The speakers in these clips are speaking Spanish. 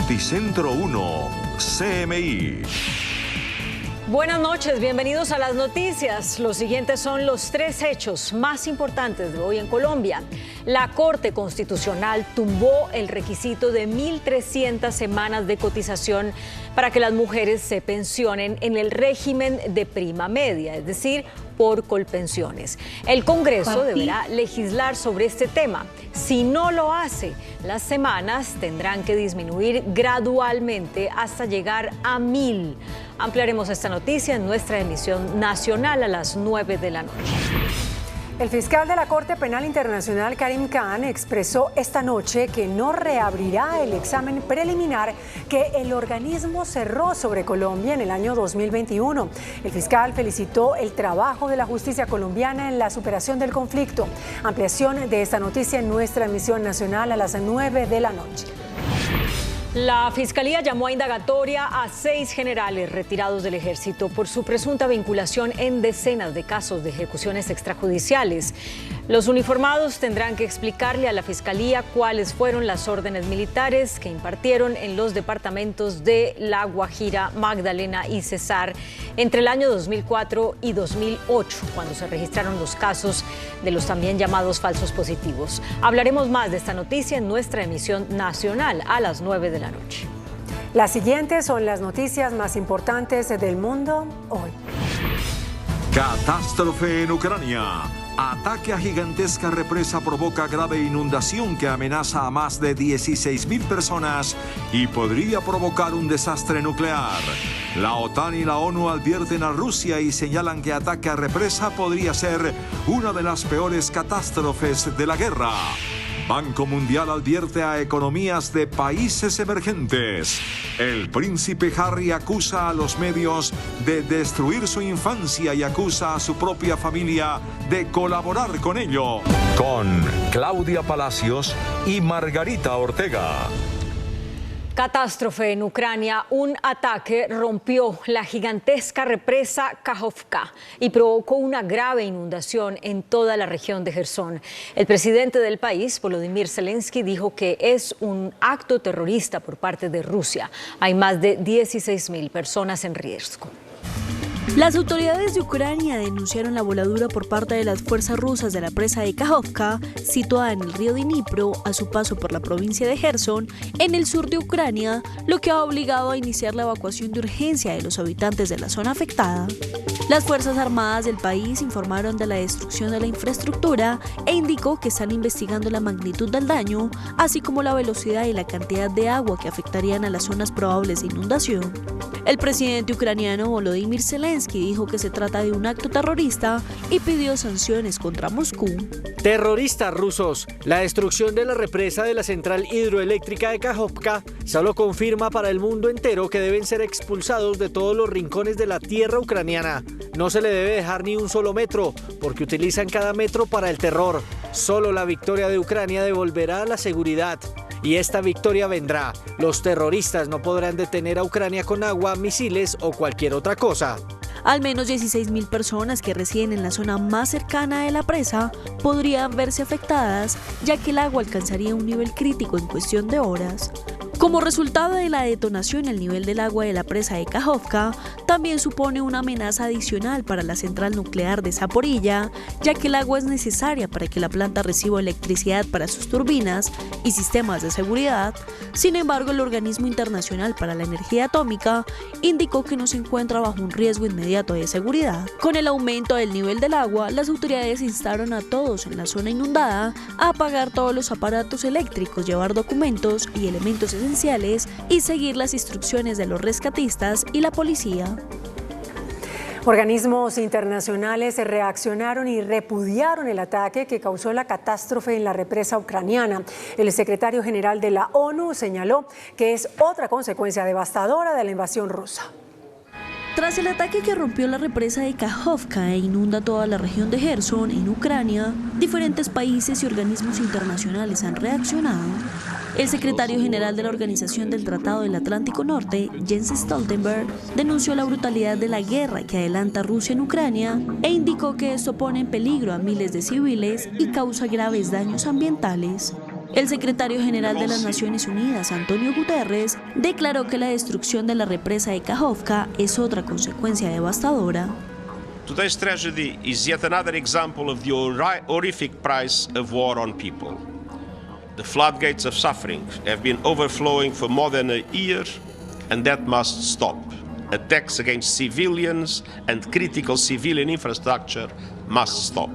Noticentro 1, CMI. Buenas noches, bienvenidos a las noticias. Los siguientes son los tres hechos más importantes de hoy en Colombia. La Corte Constitucional tumbó el requisito de 1.300 semanas de cotización para que las mujeres se pensionen en el régimen de prima media, es decir, por colpensiones. El Congreso deberá legislar sobre este tema. Si no lo hace, las semanas tendrán que disminuir gradualmente hasta llegar a 1.000. Ampliaremos esta noticia en nuestra emisión nacional a las 9 de la noche. El fiscal de la Corte Penal Internacional, Karim Khan, expresó esta noche que no reabrirá el examen preliminar que el organismo cerró sobre Colombia en el año 2021. El fiscal felicitó el trabajo de la justicia colombiana en la superación del conflicto. Ampliación de esta noticia en nuestra emisión nacional a las 9 de la noche. La Fiscalía llamó a indagatoria a 6 generales retirados del Ejército por su presunta vinculación en decenas de casos de ejecuciones extrajudiciales. Los uniformados tendrán que explicarle a la Fiscalía cuáles fueron las órdenes militares que impartieron en los departamentos de La Guajira, Magdalena y Cesar entre el año 2004 y 2008, cuando se registraron los casos de los también llamados falsos positivos. Hablaremos más de esta noticia en nuestra emisión nacional a las 9 de la noche. Las siguientes son las noticias más importantes del mundo hoy. Catástrofe en Ucrania. Ataque a gigantesca represa provoca grave inundación que amenaza a más de 16.000 personas y podría provocar un desastre nuclear. La OTAN y la ONU advierten a Rusia y señalan que ataque a represa podría ser una de las peores catástrofes de la guerra. Banco Mundial advierte a economías de países emergentes. El príncipe Harry acusa a los medios de destruir su infancia y acusa a su propia familia de colaborar con ello. Con Claudia Palacios y Margarita Ortega. Catástrofe en Ucrania. Un ataque rompió la gigantesca represa Kajovka y provocó una grave inundación en toda la región de Jersón. El presidente del país, Volodymyr Zelensky, dijo que es un acto terrorista por parte de Rusia. Hay más de 16.000 personas en riesgo. Las autoridades de Ucrania denunciaron la voladura por parte de las fuerzas rusas de la presa de Kajovka, situada en el río Dnipro, a su paso por la provincia de Jersón, en el sur de Ucrania, lo que ha obligado a iniciar la evacuación de urgencia de los habitantes de la zona afectada. Las Fuerzas Armadas del país informaron de la destrucción de la infraestructura e indicó que están investigando la magnitud del daño, así como la velocidad y la cantidad de agua que afectarían a las zonas probables de inundación. El presidente ucraniano Volodymyr Zelensky dijo que se trata de un acto terrorista y pidió sanciones contra Moscú. Terroristas rusos. La destrucción de la represa de la central hidroeléctrica de Kajovka solo confirma para el mundo entero que deben ser expulsados de todos los rincones de la tierra ucraniana. No se le debe dejar ni un solo metro, porque utilizan cada metro para el terror. Solo la victoria de Ucrania devolverá la seguridad. Y esta victoria vendrá. Los terroristas no podrán detener a Ucrania con agua, misiles o cualquier otra cosa. Al menos 16.000 personas que residen en la zona más cercana de la presa podrían verse afectadas, ya que el agua alcanzaría un nivel crítico en cuestión de horas. Como resultado de la detonación, el nivel del agua de la presa de Kajovka también supone una amenaza adicional para la central nuclear de Zaporilla, ya que el agua es necesaria para que la planta reciba electricidad para sus turbinas y sistemas de seguridad. Sin embargo, el Organismo Internacional para la Energía Atómica indicó que no se encuentra bajo un riesgo inmediato de seguridad. Con el aumento del nivel del agua, las autoridades instaron a todos en la zona inundada a apagar todos los aparatos eléctricos, llevar documentos y elementos esenciales y seguir las instrucciones de los rescatistas y la policía. Organismos internacionales reaccionaron y repudiaron el ataque que causó la catástrofe en la represa ucraniana. El secretario general de la ONU señaló que es otra consecuencia devastadora de la invasión rusa. Tras el ataque que rompió la represa de Kajovka e inunda toda la región de Jersón, en Ucrania, diferentes países y organismos internacionales han reaccionado. El secretario general de la Organización del Tratado del Atlántico Norte, Jens Stoltenberg, denunció la brutalidad de la guerra que adelanta Rusia en Ucrania e indicó que esto pone en peligro a miles de civiles y causa graves daños ambientales. El secretario general de las Naciones Unidas, Antonio Guterres, declaró que la destrucción de la represa de Kajovka es otra consecuencia devastadora. Today's tragedy is yet another example of the horrific price of war on people. The floodgates of suffering have been overflowing for more than a year, and that must stop. Attacks against civilians and critical civilian infrastructure must stop.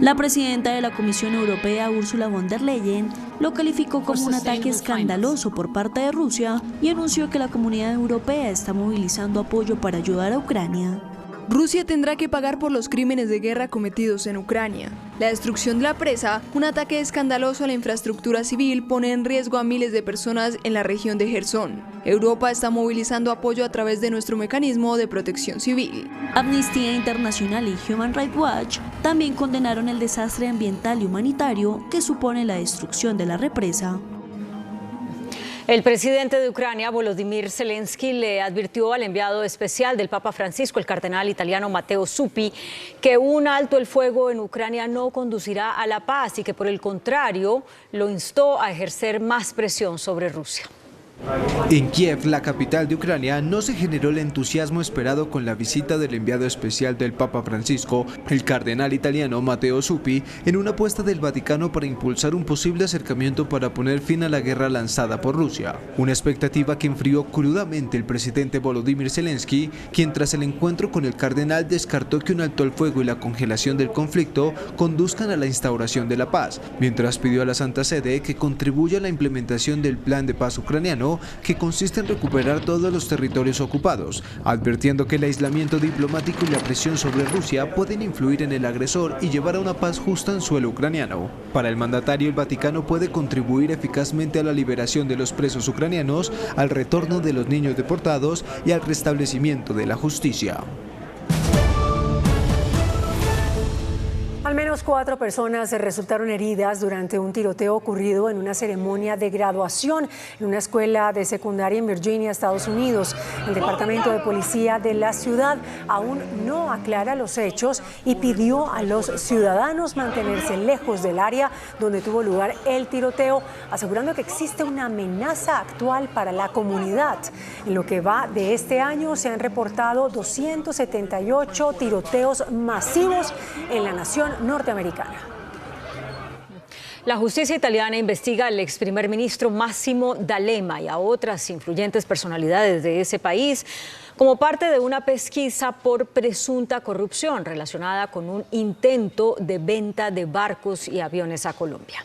La presidenta de la Comisión Europea, Ursula von der Leyen, lo calificó como un ataque escandaloso por parte de Rusia y anunció que la comunidad europea está movilizando apoyo para ayudar a Ucrania. Rusia tendrá que pagar por los crímenes de guerra cometidos en Ucrania. La destrucción de la presa, un ataque escandaloso a la infraestructura civil, pone en riesgo a miles de personas en la región de Jersón. Europa está movilizando apoyo a través de nuestro mecanismo de protección civil. Amnistía Internacional y Human Rights Watch también condenaron el desastre ambiental y humanitario que supone la destrucción de la represa. El presidente de Ucrania, Volodymyr Zelensky, le advirtió al enviado especial del Papa Francisco, el cardenal italiano Matteo Zuppi, que un alto el fuego en Ucrania no conducirá a la paz y que, por el contrario, lo instó a ejercer más presión sobre Rusia. En Kiev, la capital de Ucrania, no se generó el entusiasmo esperado con la visita del enviado especial del Papa Francisco, el cardenal italiano Matteo Zuppi, en una apuesta del Vaticano para impulsar un posible acercamiento para poner fin a la guerra lanzada por Rusia. Una expectativa que enfrió crudamente el presidente Volodymyr Zelensky, quien tras el encuentro con el cardenal descartó que un alto al fuego y la congelación del conflicto conduzcan a la instauración de la paz, mientras pidió a la Santa Sede que contribuya a la implementación del plan de paz ucraniano, que consiste en recuperar todos los territorios ocupados, advirtiendo que el aislamiento diplomático y la presión sobre Rusia pueden influir en el agresor y llevar a una paz justa en suelo ucraniano. Para el mandatario, el Vaticano puede contribuir eficazmente a la liberación de los presos ucranianos, al retorno de los niños deportados y al restablecimiento de la justicia. Al menos 4 personas resultaron heridas durante un tiroteo ocurrido en una ceremonia de graduación en una escuela de secundaria en Virginia, Estados Unidos. El Departamento de Policía de la ciudad aún no aclara los hechos y pidió a los ciudadanos mantenerse lejos del área donde tuvo lugar el tiroteo, asegurando que existe una amenaza actual para la comunidad. En lo que va de este año se han reportado 278 tiroteos masivos en la nación norteamericana. La justicia italiana investiga al ex primer ministro Massimo D'Alema y a otras influyentes personalidades de ese país como parte de una pesquisa por presunta corrupción relacionada con un intento de venta de barcos y aviones a Colombia.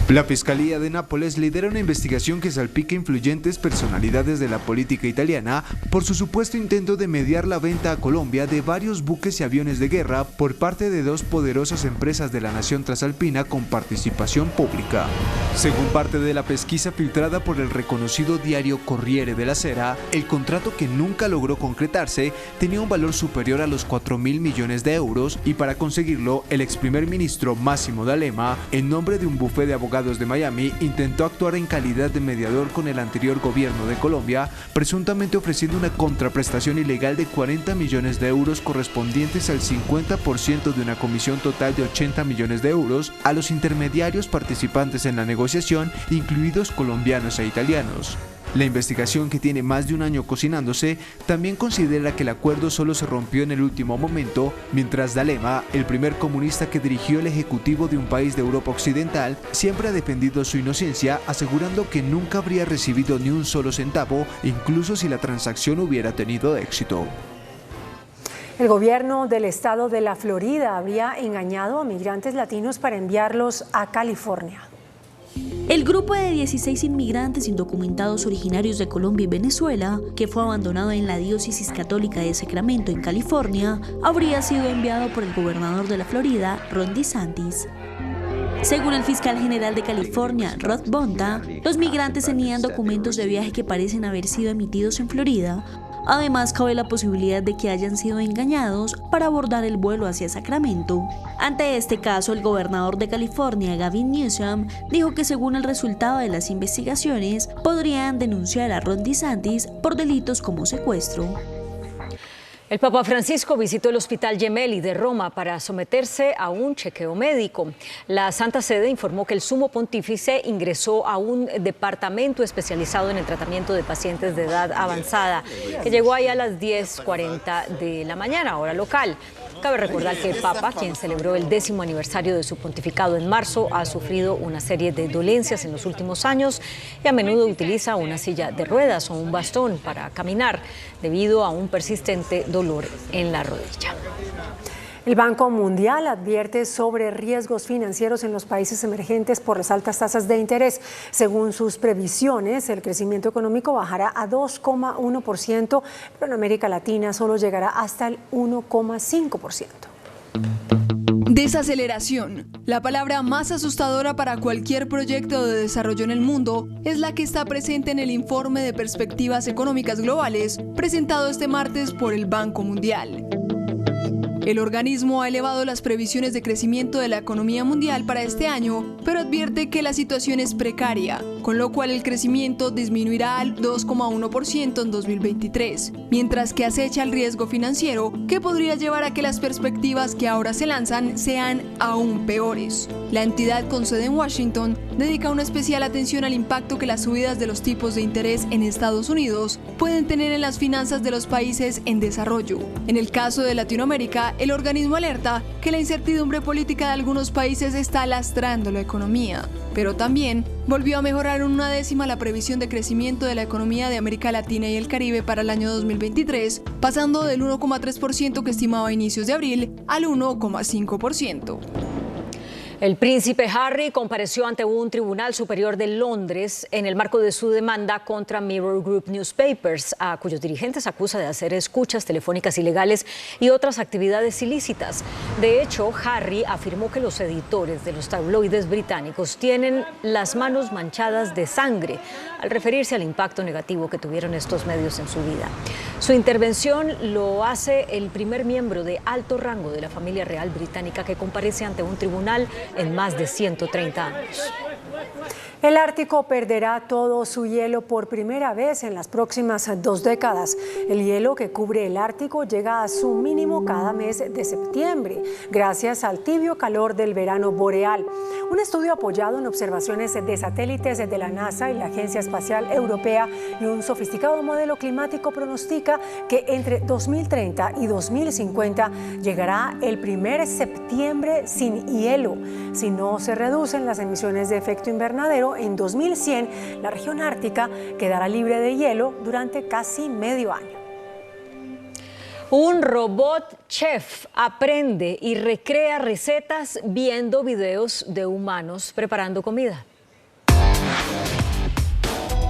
La Fiscalía de Nápoles lidera una investigación que salpica influyentes personalidades de la política italiana por su supuesto intento de mediar la venta a Colombia de varios buques y aviones de guerra por parte de 2 poderosas empresas de la nación transalpina con participación pública. Según parte de la pesquisa filtrada por el reconocido diario Corriere della Sera, el contrato, que nunca logró concretarse, tenía un valor superior a los 4.000 millones de euros y para conseguirlo, el ex primer ministro Massimo D'Alema, en nombre de un bufete de abogados de Miami, intentó actuar en calidad de mediador con el anterior gobierno de Colombia, presuntamente ofreciendo una contraprestación ilegal de 40 millones de euros correspondientes al 50% de una comisión total de 80 millones de euros a los intermediarios participantes en la negociación, incluidos colombianos e italianos. La investigación, que tiene más de un año cocinándose, también considera que el acuerdo solo se rompió en el último momento, mientras D'Alema, el primer comunista que dirigió el ejecutivo de un país de Europa Occidental, siempre ha defendido su inocencia, asegurando que nunca habría recibido ni un solo centavo, incluso si la transacción hubiera tenido éxito. El gobierno del estado de la Florida habría engañado a migrantes latinos para enviarlos a California. El grupo de 16 inmigrantes indocumentados originarios de Colombia y Venezuela, que fue abandonado en la diócesis católica de Sacramento, en California, habría sido enviado por el gobernador de la Florida, Ron DeSantis. Según el fiscal general de California, Rod Bonta, los migrantes tenían documentos de viaje que parecen haber sido emitidos en Florida. Además, cabe la posibilidad de que hayan sido engañados para abordar el vuelo hacia Sacramento. Ante este caso, el gobernador de California, Gavin Newsom, dijo que según el resultado de las investigaciones, podrían denunciar a Ron DeSantis por delitos como secuestro. El Papa Francisco visitó el Hospital Gemelli de Roma para someterse a un chequeo médico. La Santa Sede informó que el sumo pontífice ingresó a un departamento especializado en el tratamiento de pacientes de edad avanzada, que llegó ahí a las 10:40 de la mañana, hora local. Cabe recordar que el Papa, quien celebró el 10º aniversario de su pontificado en marzo, ha sufrido una serie de dolencias en los últimos años y a menudo utiliza una silla de ruedas o un bastón para caminar debido a un persistente dolor en la rodilla. El Banco Mundial advierte sobre riesgos financieros en los países emergentes por las altas tasas de interés. Según sus previsiones, el crecimiento económico bajará a 2,1%, pero en América Latina solo llegará hasta el 1,5%. Desaceleración. La palabra más asustadora para cualquier proyecto de desarrollo en el mundo es la que está presente en el informe de perspectivas económicas globales presentado este martes por el Banco Mundial. El organismo ha elevado las previsiones de crecimiento de la economía mundial para este año, pero advierte que la situación es precaria, con lo cual el crecimiento disminuirá al 2,1% en 2023, mientras que acecha el riesgo financiero que podría llevar a que las perspectivas que ahora se lanzan sean aún peores. La entidad con sede en Washington dedica una especial atención al impacto que las subidas de los tipos de interés en Estados Unidos pueden tener en las finanzas de los países en desarrollo. En el caso de Latinoamérica, el organismo alerta que la incertidumbre política de algunos países está lastrando la economía, pero también volvió a mejorar en 1/10 la previsión de crecimiento de la economía de América Latina y el Caribe para el año 2023, pasando del 1,3% que estimaba a inicios de abril al 1,5%. El príncipe Harry compareció ante un tribunal superior de Londres en el marco de su demanda contra Mirror Group Newspapers, a cuyos dirigentes acusa de hacer escuchas telefónicas ilegales y otras actividades ilícitas. De hecho, Harry afirmó que los editores de los tabloides británicos tienen las manos manchadas de sangre, al referirse al impacto negativo que tuvieron estos medios en su vida. Su intervención lo hace el primer miembro de alto rango de la familia real británica que comparece ante un tribunal en más de 130 años. El Ártico perderá todo su hielo por primera vez en las próximas 2 décadas. El hielo que cubre el Ártico llega a su mínimo cada mes de septiembre, gracias al tibio calor del verano boreal. Un estudio apoyado en observaciones de satélites de la NASA y la Agencia Espacial Europea y un sofisticado modelo climático pronostica que entre 2030 y 2050 llegará el primer septiembre sin hielo, si no se reducen las emisiones de efecto invernadero. En 2100, la región ártica quedará libre de hielo durante casi medio año. Un robot chef aprende y recrea recetas viendo videos de humanos preparando comida.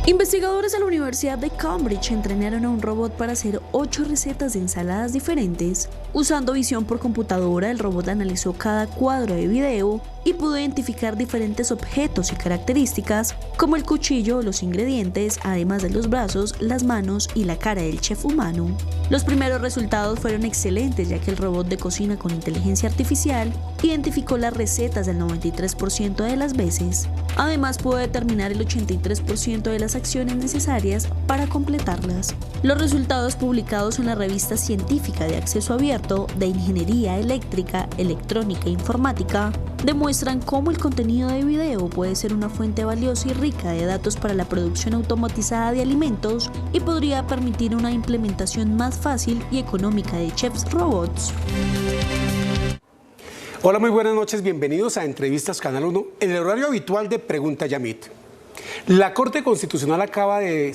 Investigadores de la Universidad de Cambridge entrenaron a un robot para hacer 8 recetas de ensaladas diferentes. Usando visión por computadora, el robot analizó cada cuadro de video y pudo identificar diferentes objetos y características como el cuchillo o los ingredientes, además de los brazos, las manos y la cara del chef humano. Los primeros resultados fueron excelentes, ya que el robot de cocina con inteligencia artificial identificó las recetas del 93% de las veces. Además, pudo determinar el 83% de las acciones necesarias para completarlas. Los resultados publicados en la revista científica de acceso abierto de Ingeniería Eléctrica, Electrónica e Informática demuestran cómo el contenido de video puede ser una fuente valiosa y rica de datos para la producción automatizada de alimentos y podría permitir una implementación más fácil y económica de chefs robots. Hola, muy buenas noches, bienvenidos a Entrevistas Canal 1, en el horario habitual de Pregunta Yamit. La Corte Constitucional acaba de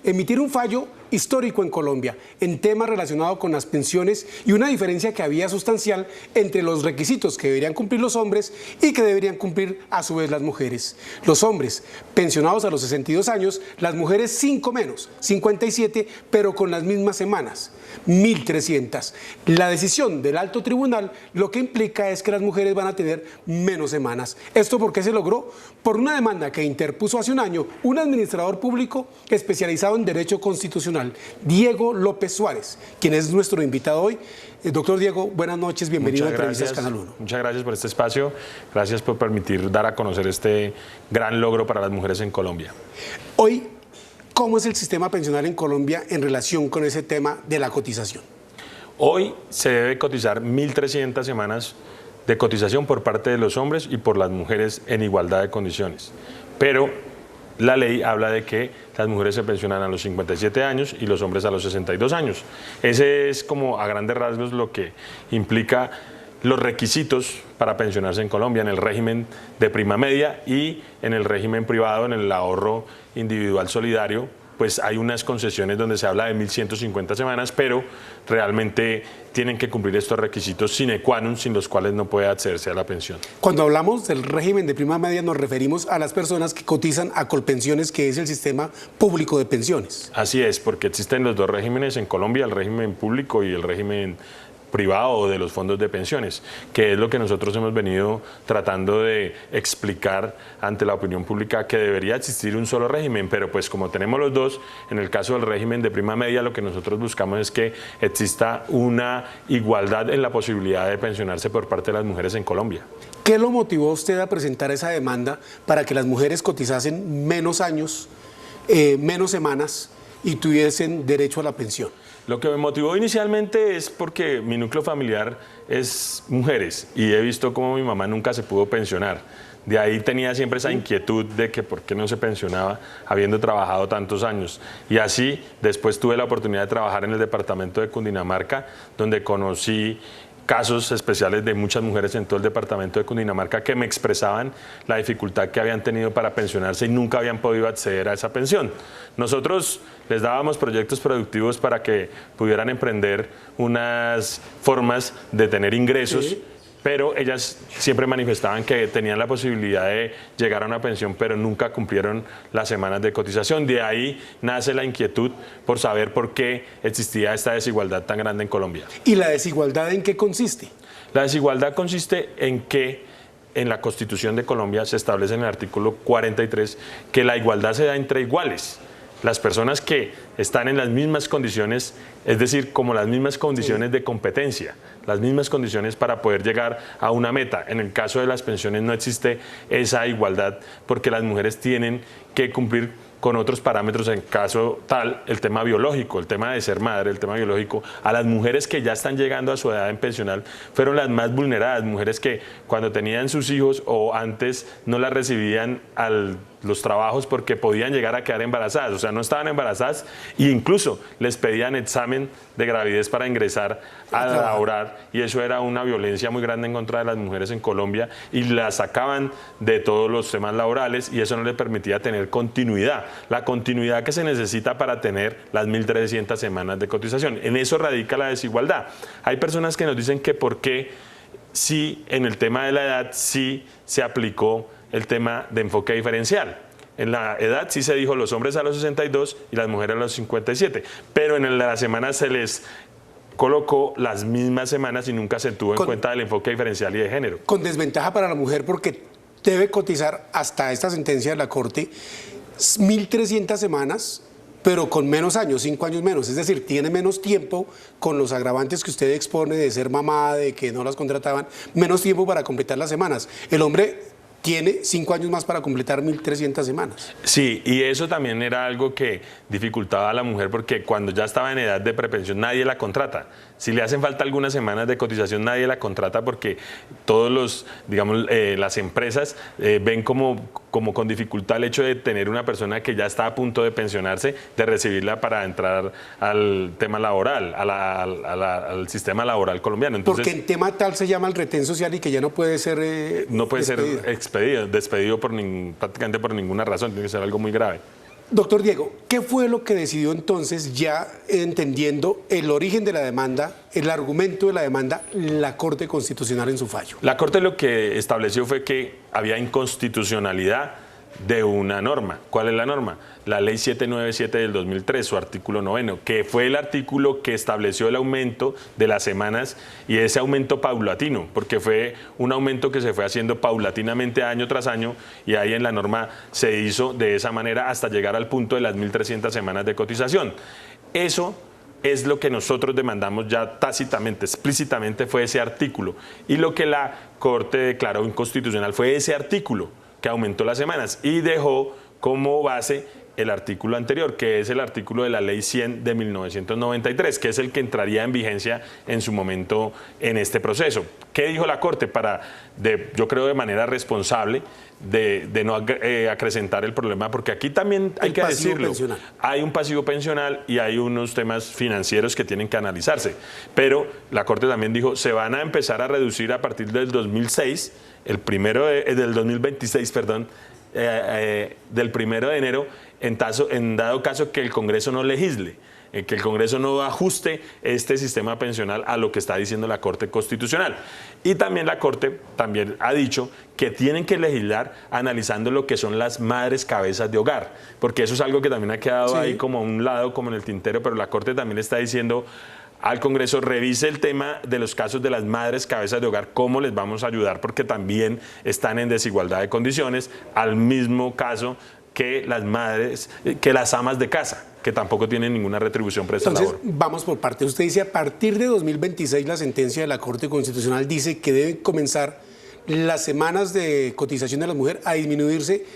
emitir un fallo histórico en Colombia en temas relacionados con las pensiones y una diferencia que había sustancial entre los requisitos que deberían cumplir los hombres y que deberían cumplir a su vez las mujeres. Los hombres pensionados a los 62 años, las mujeres 5 menos, 57, pero con las mismas semanas, 1.300. La decisión del alto tribunal lo que implica es que las mujeres van a tener menos semanas. ¿Esto por qué se logró? Por una demanda que interpuso hace un año un administrador público especializado en Derecho Constitucional, Diego López Suárez, quien es nuestro invitado hoy. Doctor Diego, buenas noches, bienvenido a Entrevistas Canal 1. Muchas gracias por este espacio, gracias por permitir dar a conocer este gran logro para las mujeres en Colombia. Hoy, ¿cómo es el sistema pensional en Colombia en relación con ese tema de la cotización? Hoy se debe cotizar 1.300 semanas de cotización por parte de los hombres y por las mujeres en igualdad de condiciones. Pero la ley habla de que las mujeres se pensionan a los 57 años y los hombres a los 62 años. Ese es como a grandes rasgos lo que implica los requisitos para pensionarse en Colombia, en el régimen de prima media y en el régimen privado, en el ahorro individual solidario, pues hay unas concesiones donde se habla de 1.150 semanas, pero realmente tienen que cumplir estos requisitos sine qua non, sin los cuales no puede accederse a la pensión. Cuando hablamos del régimen de prima media nos referimos a las personas que cotizan a Colpensiones, que es el sistema público de pensiones. Así es, porque existen los dos regímenes en Colombia, el régimen público y el régimen privado de los fondos de pensiones, que es lo que nosotros hemos venido tratando de explicar ante la opinión pública, que debería existir un solo régimen, pero pues como tenemos los dos, en el caso del régimen de prima media, lo que nosotros buscamos es que exista una igualdad en la posibilidad de pensionarse por parte de las mujeres en Colombia. ¿Qué lo motivó a usted a presentar esa demanda para que las mujeres cotizasen menos años, menos semanas y tuviesen derecho a la pensión? Lo que me motivó inicialmente es porque mi núcleo familiar es mujeres y he visto cómo mi mamá nunca se pudo pensionar. De ahí tenía siempre esa inquietud de que por qué no se pensionaba habiendo trabajado tantos años. Y así después tuve la oportunidad de trabajar en el departamento de Cundinamarca, donde conocí casos especiales de muchas mujeres en todo el departamento de Cundinamarca que me expresaban la dificultad que habían tenido para pensionarse y nunca habían podido acceder a esa pensión. Nosotros les dábamos proyectos productivos para que pudieran emprender unas formas de tener ingresos, sí, pero ellas siempre manifestaban que tenían la posibilidad de llegar a una pensión, pero nunca cumplieron las semanas de cotización. De ahí nace la inquietud por saber por qué existía esta desigualdad tan grande en Colombia. ¿Y la desigualdad en qué consiste? La desigualdad consiste en que en la Constitución de Colombia se establece en el artículo 43 que la igualdad se da entre iguales. Las personas que están en las mismas condiciones, es decir, como las mismas condiciones de competencia, las mismas condiciones para poder llegar a una meta. En el caso de las pensiones no existe esa igualdad porque las mujeres tienen que cumplir con otros parámetros, en caso tal, el tema biológico, el tema de ser madre, el tema biológico. A las mujeres que ya están llegando a su edad en pensional fueron las más vulneradas, mujeres que cuando tenían sus hijos o antes no las recibían los trabajos porque podían llegar a quedar embarazadas, o sea, no estaban embarazadas e incluso les pedían examen de gravidez para ingresar a laborar, y eso era una violencia muy grande en contra de las mujeres en Colombia y las sacaban de todos los temas laborales y eso no les permitía tener continuidad, la continuidad que se necesita para tener las 1.300 semanas de cotización. En eso radica la desigualdad. Hay personas que nos dicen que por qué si en el tema de la edad sí se aplicó el tema de enfoque diferencial. En la edad sí se dijo los hombres a los 62 y las mujeres a los 57, pero en la semana se les colocó las mismas semanas y nunca se tuvo en cuenta el enfoque diferencial y de género. Con desventaja para la mujer porque debe cotizar hasta esta sentencia de la Corte 1.300 semanas, pero con menos años, 5 años menos, es decir, tiene menos tiempo con los agravantes que usted expone de ser mamá, de que no las contrataban, menos tiempo para completar las semanas. El hombre tiene 5 años más para completar 1.300 semanas. Sí, y eso también era algo que dificultaba a la mujer porque cuando ya estaba en edad de prepensión nadie la contrata. Si le hacen falta algunas semanas de cotización nadie la contrata porque todos los, digamos, las empresas ven como con dificultad el hecho de tener una persona que ya está a punto de pensionarse, de recibirla para entrar al tema laboral, al sistema laboral colombiano. Entonces, porque en tema tal se llama el retén social y que ya no puede ser no puede ser despedido prácticamente por ninguna razón, tiene que ser algo muy grave. Doctor Diego, ¿qué fue lo que decidió entonces, ya entendiendo el origen de la demanda, el argumento de la demanda, la Corte Constitucional en su fallo? La Corte lo que estableció fue que había inconstitucionalidad de una norma. ¿Cuál es la norma? La Ley 797 del 2003, su artículo 9, que fue el artículo que estableció el aumento de las semanas y ese aumento paulatino, porque fue un aumento que se fue haciendo paulatinamente año tras año y ahí en la norma se hizo de esa manera hasta llegar al punto de las 1.300 semanas de cotización. Eso es lo que nosotros demandamos ya tácitamente, explícitamente fue ese artículo y lo que la Corte declaró inconstitucional fue ese artículo que aumentó las semanas y dejó como base el artículo anterior, que es el artículo de la Ley 100 de 1993, que es el que entraría en vigencia en su momento en este proceso. ¿Qué dijo la Corte? Yo creo de manera responsable, de no acrecentar el problema, porque aquí también hay que decirlo, pensional. Hay un pasivo pensional y hay unos temas financieros que tienen que analizarse, pero la Corte también dijo, se van a empezar a reducir a partir del 2006, del 2026, perdón, del 1 de enero, en dado caso que el Congreso no legisle, que el Congreso no ajuste este sistema pensional a lo que está diciendo la Corte Constitucional. Y también la Corte ha dicho que tienen que legislar analizando lo que son las madres cabezas de hogar, porque eso es algo que también ha quedado ahí como a un lado, como en el tintero, pero la Corte también le está diciendo al Congreso, revise el tema de los casos de las madres cabezas de hogar, cómo les vamos a ayudar, porque también están en desigualdad de condiciones, al mismo caso que las amas de casa, que tampoco tienen ninguna retribución por esa labor. Entonces, vamos por partes. Usted dice, a partir de 2026, la sentencia de la Corte Constitucional dice que deben comenzar las semanas de cotización de la mujer a disminuirse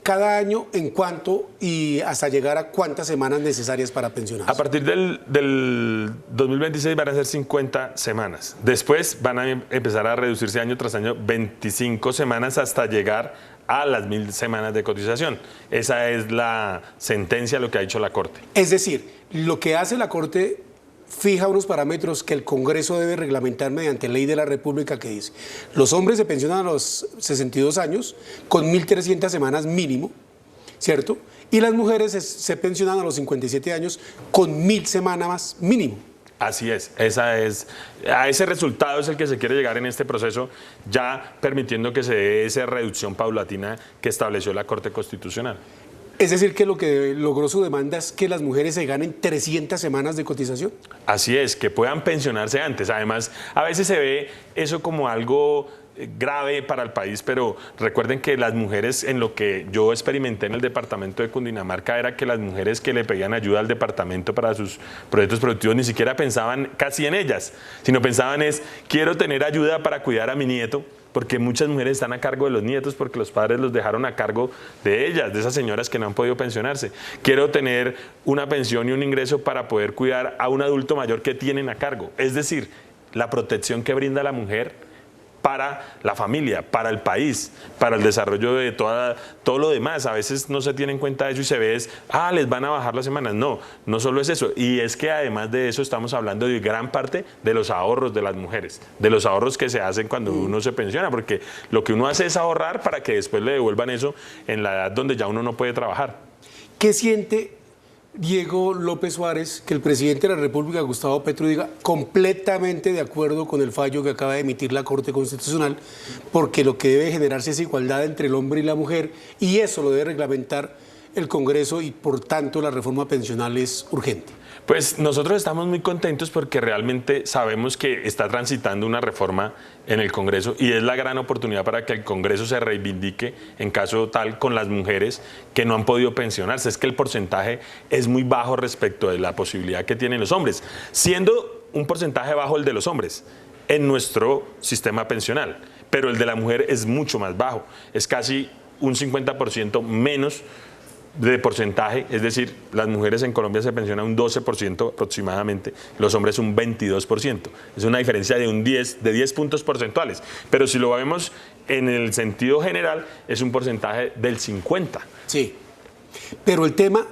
cada año en cuánto y hasta llegar a cuántas semanas necesarias para pensionarse. A partir del 2026 van a ser 50 semanas. Después van a empezar a reducirse año tras año 25 semanas hasta llegar a las 1000 semanas de cotización. Esa es la sentencia, lo que ha dicho la Corte. Es decir, lo que hace la Corte fija unos parámetros que el Congreso debe reglamentar mediante ley de la República, que dice: los hombres se pensionan a los 62 años con 1.300 semanas mínimo, ¿cierto? Y las mujeres se pensionan a los 57 años con 1.000 semanas mínimo. Así es, a ese resultado es el que se quiere llegar en este proceso, ya permitiendo que se dé esa reducción paulatina que estableció la Corte Constitucional. Es decir, que lo que logró su demanda es que las mujeres se ganen 300 semanas de cotización. Así es, que puedan pensionarse antes. Además, a veces se ve eso como algo grave para el país, pero recuerden que las mujeres, en lo que yo experimenté en el departamento de Cundinamarca, era que las mujeres que le pedían ayuda al departamento para sus proyectos productivos ni siquiera pensaban casi en ellas, sino pensaban quiero tener ayuda para cuidar a mi nieto, porque muchas mujeres están a cargo de los nietos porque los padres los dejaron a cargo de ellas, de esas señoras que no han podido pensionarse. Quiero tener una pensión y un ingreso para poder cuidar a un adulto mayor que tienen a cargo. Es decir, la protección que brinda la mujer para la familia, para el país, para el desarrollo de todo lo demás. A veces no se tiene en cuenta eso y se ve les van a bajar las semanas. No, no solo es eso. Y es que además de eso estamos hablando de gran parte de los ahorros de las mujeres, de los ahorros que se hacen cuando uno se pensiona, porque lo que uno hace es ahorrar para que después le devuelvan eso en la edad donde ya uno no puede trabajar. ¿Qué siente Diego López Suárez que el presidente de la República, Gustavo Petro, diga completamente de acuerdo con el fallo que acaba de emitir la Corte Constitucional, porque lo que debe generarse es igualdad entre el hombre y la mujer, y eso lo debe reglamentar el Congreso y por tanto la reforma pensional es urgente? Pues nosotros estamos muy contentos porque realmente sabemos que está transitando una reforma en el Congreso y es la gran oportunidad para que el Congreso se reivindique en caso tal con las mujeres que no han podido pensionarse. Es que el porcentaje es muy bajo respecto de la posibilidad que tienen los hombres, siendo un porcentaje bajo el de los hombres en nuestro sistema pensional, pero el de la mujer es mucho más bajo, es casi un 50% menos de porcentaje, es decir, las mujeres en Colombia se pensionan un 12% aproximadamente, los hombres un 22%. Es una diferencia de 10 puntos porcentuales, pero si lo vemos en el sentido general, es un porcentaje del 50%. Sí, pero el tema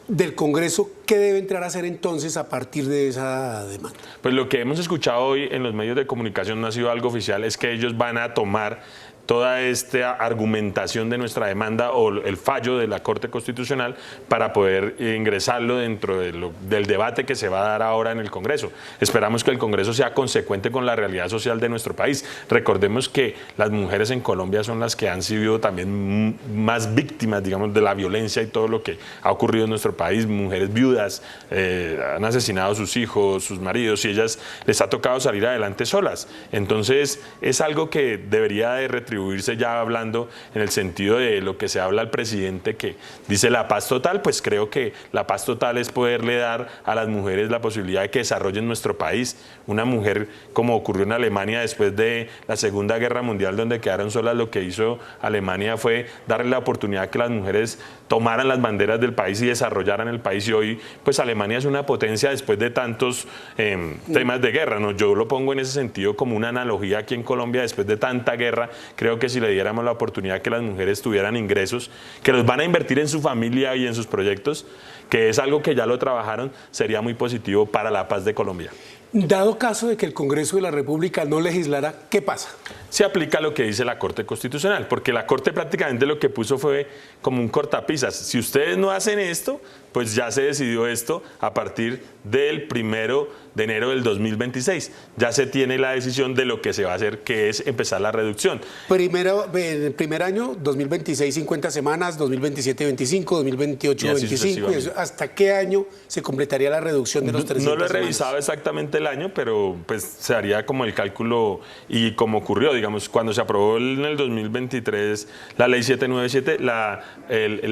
del Congreso, ¿qué debe entrar a hacer entonces a partir de esa demanda? Pues lo que hemos escuchado hoy en los medios de comunicación no ha sido algo oficial, es que ellos van a tomar toda esta argumentación de nuestra demanda o el fallo de la Corte Constitucional para poder ingresarlo dentro del debate que se va a dar ahora en el Congreso. Esperamos que el Congreso sea consecuente con la realidad social de nuestro país. Recordemos que las mujeres en Colombia son las que han sido también más víctimas, digamos, de la violencia y todo lo que ha ocurrido en nuestro país. Mujeres viudas han asesinado a sus hijos, sus maridos, y ellas les ha tocado salir adelante solas. Entonces es algo que debería de retribuir atribuirse ya hablando en el sentido de lo que se habla al presidente que dice la paz total, pues creo que la paz total es poderle dar a las mujeres la posibilidad de que desarrollen nuestro país. Una mujer, como ocurrió en Alemania después de la Segunda Guerra Mundial, donde quedaron solas, lo que hizo Alemania fue darle la oportunidad que las mujeres tomaran las banderas del país y desarrollaran el país. Y hoy, pues Alemania es una potencia después de tantos temas de guerra, ¿no? Yo lo pongo en ese sentido como una analogía aquí en Colombia, después de tanta guerra, creo que si le diéramos la oportunidad que las mujeres tuvieran ingresos, que los van a invertir en su familia y en sus proyectos, que es algo que ya lo trabajaron, sería muy positivo para la paz de Colombia. Dado caso de que el Congreso de la República no legislara, ¿qué pasa? Se aplica lo que dice la Corte Constitucional, porque la Corte prácticamente lo que puso fue como un cortapisas. Si ustedes no hacen esto, pues ya se decidió esto a partir del 1 de enero del 2026. Ya se tiene la decisión de lo que se va a hacer, que es empezar la reducción. El primer año, 2026, 50 semanas, 2027, 25, 2028, 25. ¿Hasta qué año se completaría la reducción de los 300 No lo he revisado exactamente el año, pero pues se haría como el cálculo y como ocurrió, digamos, cuando se aprobó en el 2023 la ley 797,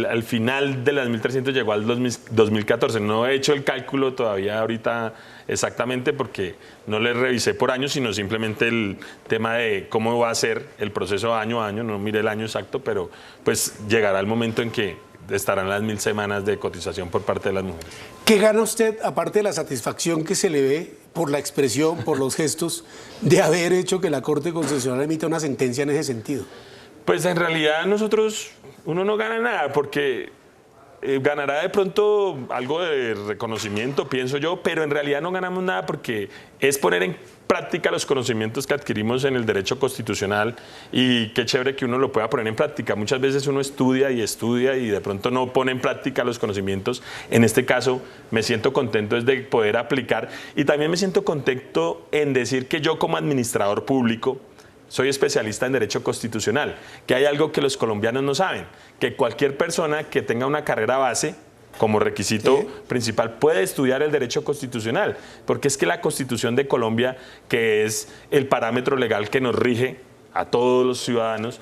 al final de las 1.300 llegó al 2014. No he hecho el cálculo todavía ahorita exactamente porque no le revisé por año, sino simplemente el tema de cómo va a ser el proceso año a año, no mire el año exacto, pero pues llegará el momento en que estarán las 1.000 semanas de cotización por parte de las mujeres. ¿Qué gana usted, aparte de la satisfacción que se le ve por la expresión, por los gestos, de haber hecho que la Corte Constitucional emita una sentencia en ese sentido? Pues en realidad uno no gana nada porque ganará de pronto algo de reconocimiento, pienso yo, pero en realidad no ganamos nada porque es poner en práctica los conocimientos que adquirimos en el derecho constitucional y qué chévere que uno lo pueda poner en práctica. Muchas veces uno estudia y de pronto no pone en práctica los conocimientos. En este caso me siento contento de poder aplicar y también me siento contento en decir que yo como administrador público soy especialista en derecho constitucional, que hay algo que los colombianos no saben, que cualquier persona que tenga una carrera base como requisito principal puede estudiar el derecho constitucional, porque es que la Constitución de Colombia, que es el parámetro legal que nos rige a todos los ciudadanos,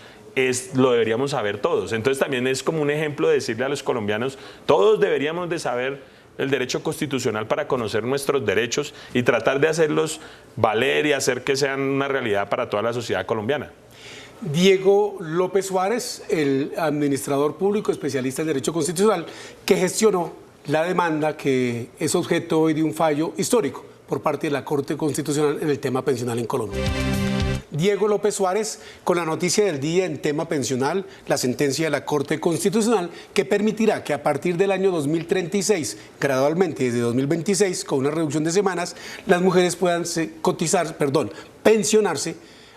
lo deberíamos saber todos. Entonces también es como un ejemplo de decirle a los colombianos, todos deberíamos de saber el derecho constitucional para conocer nuestros derechos y tratar de hacerlos valer y hacer que sean una realidad para toda la sociedad colombiana. Diego López Suárez, el administrador público especialista en derecho constitucional, que gestionó la demanda que es objeto hoy de un fallo histórico por parte de la Corte Constitucional en el tema pensional en Colombia. Diego López Suárez, con la noticia del día en tema pensional, la sentencia de la Corte Constitucional que permitirá que a partir del año 2036, gradualmente desde 2026, con una reducción de semanas, las mujeres puedan pensionarse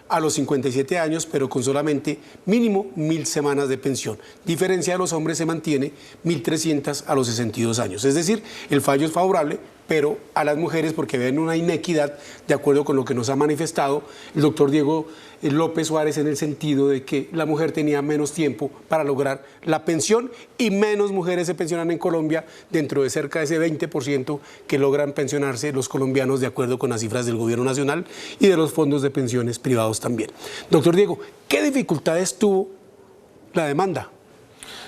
a los 57 años, pero con solamente mínimo 1.000 semanas de pensión. Diferencia de los hombres se mantiene 1.300 a los 62 años. Es decir, el fallo es favorable, pero a las mujeres porque ven una inequidad, de acuerdo con lo que nos ha manifestado el doctor Diego López Suárez, en el sentido de que la mujer tenía menos tiempo para lograr la pensión y menos mujeres se pensionan en Colombia dentro de cerca de ese 20% que logran pensionarse los colombianos de acuerdo con las cifras del gobierno nacional y de los fondos de pensiones privados también. Doctor Diego, ¿qué dificultades tuvo la demanda?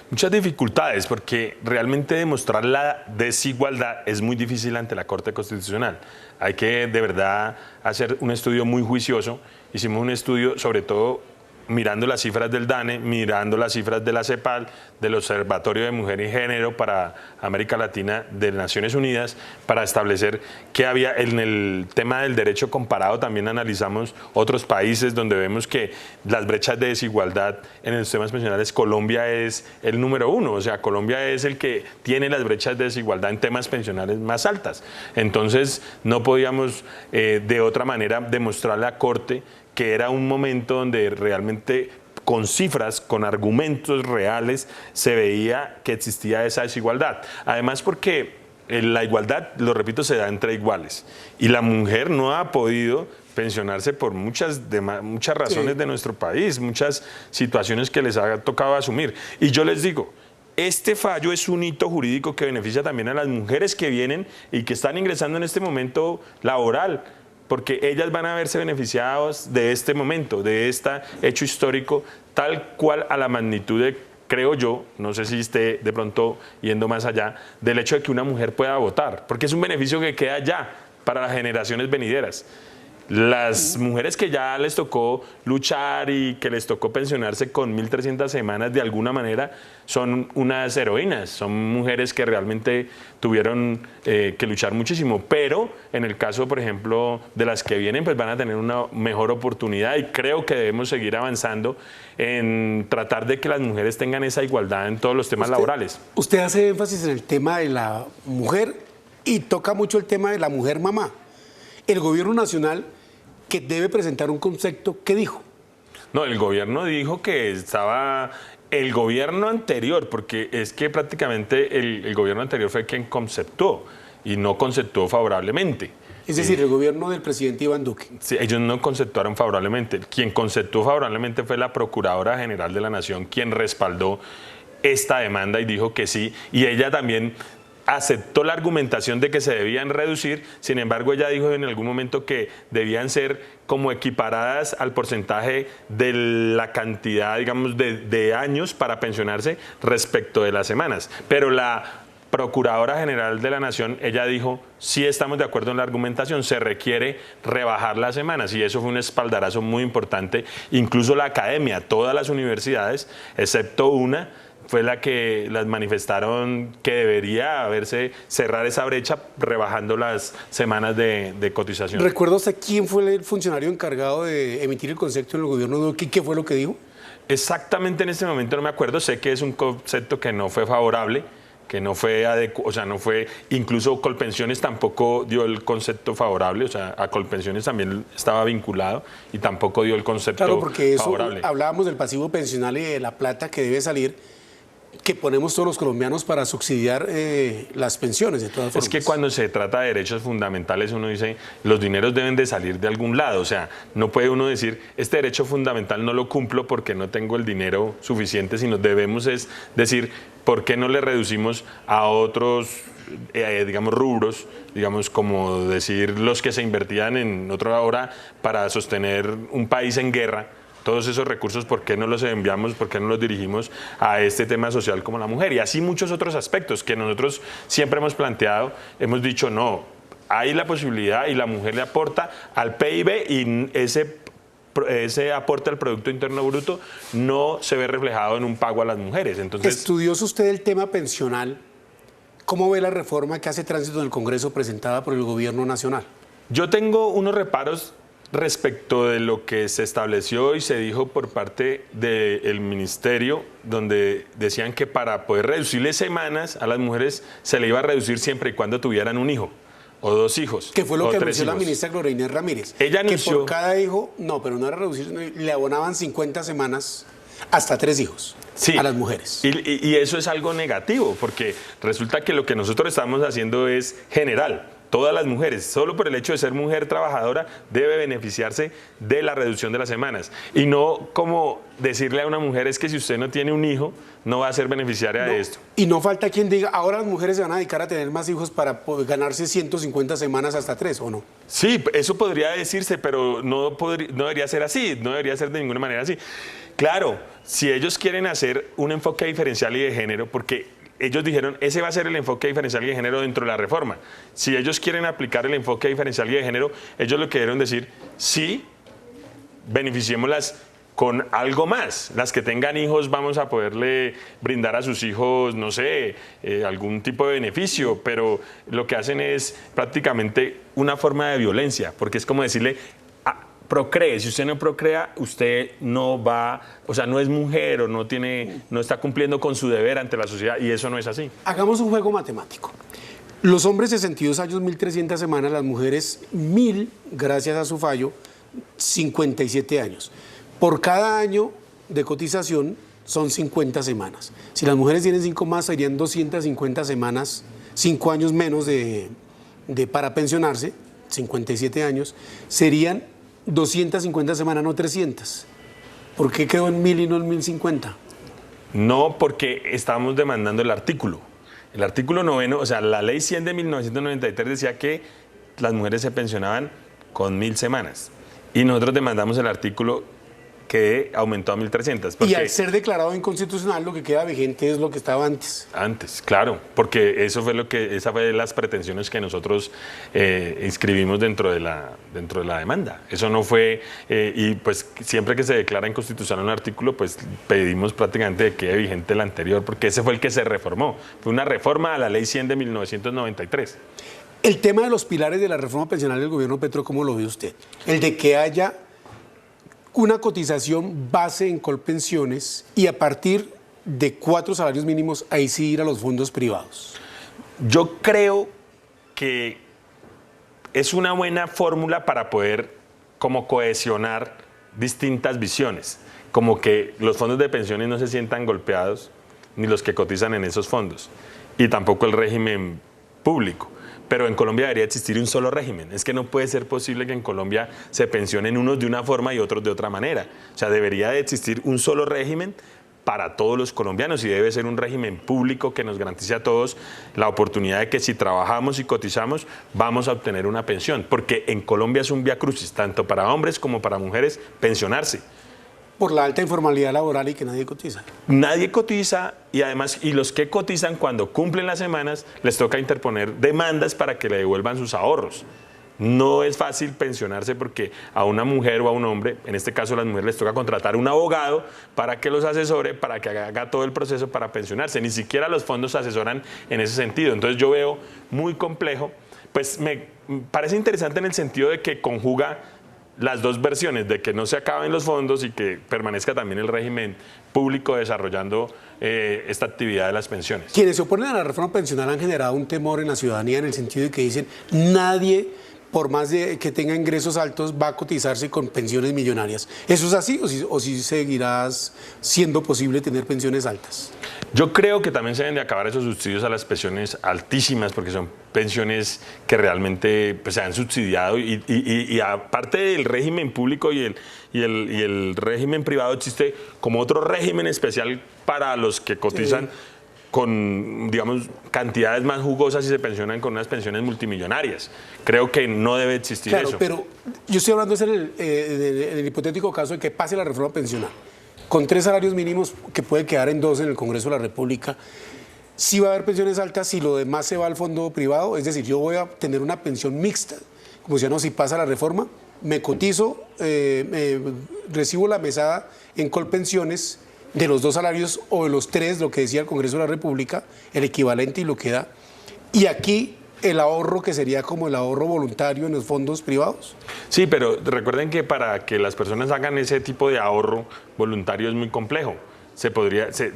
Muchas dificultades, porque realmente demostrar la desigualdad es muy difícil ante la Corte Constitucional. Hay que de verdad hacer un estudio muy juicioso. Hicimos un estudio sobre todo mirando las cifras del DANE, mirando las cifras de la CEPAL, del Observatorio de Mujer y Género para América Latina de Naciones Unidas, para establecer qué había en el tema del derecho comparado. También analizamos otros países donde vemos que las brechas de desigualdad en los temas pensionales, Colombia es el número 1, o sea, Colombia es el que tiene las brechas de desigualdad en temas pensionales más altas. Entonces, no podíamos de otra manera demostrar a la Corte que era un momento donde realmente con cifras, con argumentos reales, se veía que existía esa desigualdad. Además porque la igualdad, lo repito, se da entre iguales. Y la mujer no ha podido pensionarse por muchas razones de nuestro país, muchas situaciones que les ha tocado asumir. Y yo les digo, este fallo es un hito jurídico que beneficia también a las mujeres que vienen y que están ingresando en este momento laboral, porque ellas van a verse beneficiadas de este momento, de este hecho histórico, tal cual a la magnitud de, creo yo, no sé si esté de pronto yendo más allá, del hecho de que una mujer pueda votar, porque es un beneficio que queda ya para las generaciones venideras. Las mujeres que ya les tocó luchar y que les tocó pensionarse con 1.300 semanas, de alguna manera, son unas heroínas, son mujeres que realmente tuvieron que luchar muchísimo, pero en el caso, por ejemplo, de las que vienen, pues van a tener una mejor oportunidad y creo que debemos seguir avanzando en tratar de que las mujeres tengan esa igualdad en todos los temas laborales. Usted hace énfasis en el tema de la mujer y toca mucho el tema de la mujer mamá. El gobierno nacional, que debe presentar un concepto, ¿qué dijo? No, el gobierno dijo que estaba... El gobierno anterior, porque es que prácticamente el gobierno anterior fue quien conceptuó y no conceptuó favorablemente. Es decir, el gobierno del presidente Iván Duque. Sí, ellos no conceptuaron favorablemente. Quien conceptuó favorablemente fue la Procuradora General de la Nación, quien respaldó esta demanda y dijo que sí. Y ella también aceptó la argumentación de que se debían reducir, sin embargo ella dijo en algún momento que debían ser como equiparadas al porcentaje de la cantidad, digamos, de años para pensionarse respecto de las semanas. Pero la Procuradora General de la Nación, ella dijo, sí estamos de acuerdo en la argumentación, se requiere rebajar las semanas, y eso fue un espaldarazo muy importante. Incluso la academia, todas las universidades, excepto una, fue la que las manifestaron que debería cerrar esa brecha rebajando las semanas de cotización. ¿Recuerda usted quién fue el funcionario encargado de emitir el concepto en el gobierno de Duque y qué fue lo que dijo? Exactamente en este momento no me acuerdo, sé que es un concepto que no fue favorable, que no fue adecuado, o sea, no fue, incluso Colpensiones tampoco dio el concepto favorable, o sea, a Colpensiones también estaba vinculado y tampoco dio el concepto favorable. Claro, porque eso, favorable. Hablábamos del pasivo pensional y de la plata que debe salir, que ponemos todos los colombianos para subsidiar las pensiones de todas formas. Es que cuando se trata de derechos fundamentales uno dice, los dineros deben de salir de algún lado, o sea, no puede uno decir, este derecho fundamental no lo cumplo porque no tengo el dinero suficiente, sino debemos es decir, ¿por qué no le reducimos a otros, digamos, rubros, digamos, como decir los que se invertían en otra hora para sostener un país en guerra? Todos esos recursos, ¿por qué no los enviamos, por qué no los dirigimos a este tema social como la mujer? Y así muchos otros aspectos que nosotros siempre hemos planteado, hemos dicho, no, hay la posibilidad y la mujer le aporta al PIB y ese aporte al Producto Interno Bruto no se ve reflejado en un pago a las mujeres. Entonces, ¿estudioso usted el tema pensional? ¿Cómo ve la reforma que hace tránsito en el Congreso presentada por el Gobierno Nacional? Yo tengo unos reparos respecto de lo que se estableció y se dijo por parte del ministerio, donde decían que para poder reducirle semanas a las mujeres se le iba a reducir siempre y cuando tuvieran un hijo o dos hijos. Que fue lo que anunció la ministra Gloria Inés Ramírez. Ella anunció que por cada hijo, no, pero no era reducir, le abonaban 50 semanas hasta 3 hijos. Sí, a las mujeres. Y eso es algo negativo, porque resulta que lo que nosotros estamos haciendo es general. Todas las mujeres, solo por el hecho de ser mujer trabajadora, debe beneficiarse de la reducción de las semanas. Y no como decirle a una mujer, es que si usted no tiene un hijo, no va a ser beneficiaria de esto. Y no falta quien diga, ahora las mujeres se van a dedicar a tener más hijos para ganarse 150 semanas hasta 3, ¿o no? Sí, eso podría decirse, pero no debería ser así, no debería ser de ninguna manera así. Claro, si ellos quieren hacer un enfoque diferencial y de género, porque ellos dijeron, ese va a ser el enfoque diferencial y de género dentro de la reforma. Si ellos quieren aplicar el enfoque diferencial y de género, ellos lo que debieron decir, sí, beneficiémoslas con algo más. Las que tengan hijos vamos a poderle brindar a sus hijos, no sé, algún tipo de beneficio, pero lo que hacen es prácticamente una forma de violencia, porque es como decirle, procree, si usted no procrea, usted no va, o sea, no es mujer o no está cumpliendo con su deber ante la sociedad, y eso no es así. Hagamos un juego matemático. Los hombres 62 años, 1.300 semanas, las mujeres 1.000, gracias a su fallo, 57 años. Por cada año de cotización son 50 semanas. Si las mujeres tienen 5 más, serían 250 semanas, 5 años menos para pensionarse, 57 años, serían 250 semanas, no 300. ¿Por qué quedó en 1.000 y no en 1.050? No, porque estamos demandando el artículo. El artículo 9, o sea, la ley 100 de 1993 decía que las mujeres se pensionaban con 1.000 semanas. Y nosotros demandamos el artículo que aumentó a 1.300. Y al ser declarado inconstitucional, lo que queda vigente es lo que estaba antes. Antes, claro, porque esa fue de las pretensiones que nosotros inscribimos dentro de la demanda. Eso no fue, y pues siempre que se declara inconstitucional un artículo, pues pedimos prácticamente que quede vigente el anterior, porque ese fue el que se reformó. Fue una reforma a la Ley 100 de 1993. El tema de los pilares de la reforma pensional del gobierno Petro, ¿cómo lo ve usted? El de que haya una cotización base en Colpensiones y a partir de 4 salarios mínimos, ahí sí ir a los fondos privados. Yo creo que es una buena fórmula para poder como cohesionar distintas visiones, como que los fondos de pensiones no se sientan golpeados, ni los que cotizan en esos fondos, y tampoco el régimen público. Pero en Colombia debería existir un solo régimen. Es que no puede ser posible que en Colombia se pensionen unos de una forma y otros de otra manera. O sea, debería de existir un solo régimen para todos los colombianos y debe ser un régimen público que nos garantice a todos la oportunidad de que si trabajamos y cotizamos vamos a obtener una pensión. Porque en Colombia es un viacrucis, tanto para hombres como para mujeres, pensionarse. Por la alta informalidad laboral y que nadie cotiza. Nadie cotiza y además, y los que cotizan cuando cumplen las semanas, les toca interponer demandas para que le devuelvan sus ahorros. No es fácil pensionarse porque a una mujer o a un hombre, en este caso a las mujeres les toca contratar un abogado para que los asesore, para que haga todo el proceso para pensionarse. Ni siquiera los fondos asesoran en ese sentido. Entonces yo veo muy complejo, pues me parece interesante en el sentido de que conjuga las dos versiones, de que no se acaben los fondos y que permanezca también el régimen público desarrollando esta actividad de las pensiones. Quienes se oponen a la reforma pensional han generado un temor en la ciudadanía en el sentido de que dicen nadie, por más de que tenga ingresos altos, va a cotizarse con pensiones millonarias. ¿Eso es así o si seguirás siendo posible tener pensiones altas? Yo creo que también se deben de acabar esos subsidios a las pensiones altísimas porque son pensiones que realmente pues, se han subsidiado y aparte del régimen público y el régimen privado existe como otro régimen especial para los que cotizan con, digamos, cantidades más jugosas y se pensionan con unas pensiones multimillonarias. Creo que no debe existir eso. Pero yo estoy hablando en el hipotético caso de que pase la reforma pensional, con 3 salarios mínimos que puede quedar en 2 en el Congreso de la República. Sí va a haber pensiones altas y lo demás se va al fondo privado, es decir, yo voy a tener una pensión mixta. Como decía, no, si pasa la reforma, me cotizo, recibo la mesada en Colpensiones de los 2 salarios o de los 3, lo que decía el Congreso de la República, el equivalente y lo que da. Y aquí el ahorro que sería como el ahorro voluntario en los fondos privados. Sí, pero recuerden que para que las personas hagan ese tipo de ahorro voluntario es muy complejo. Es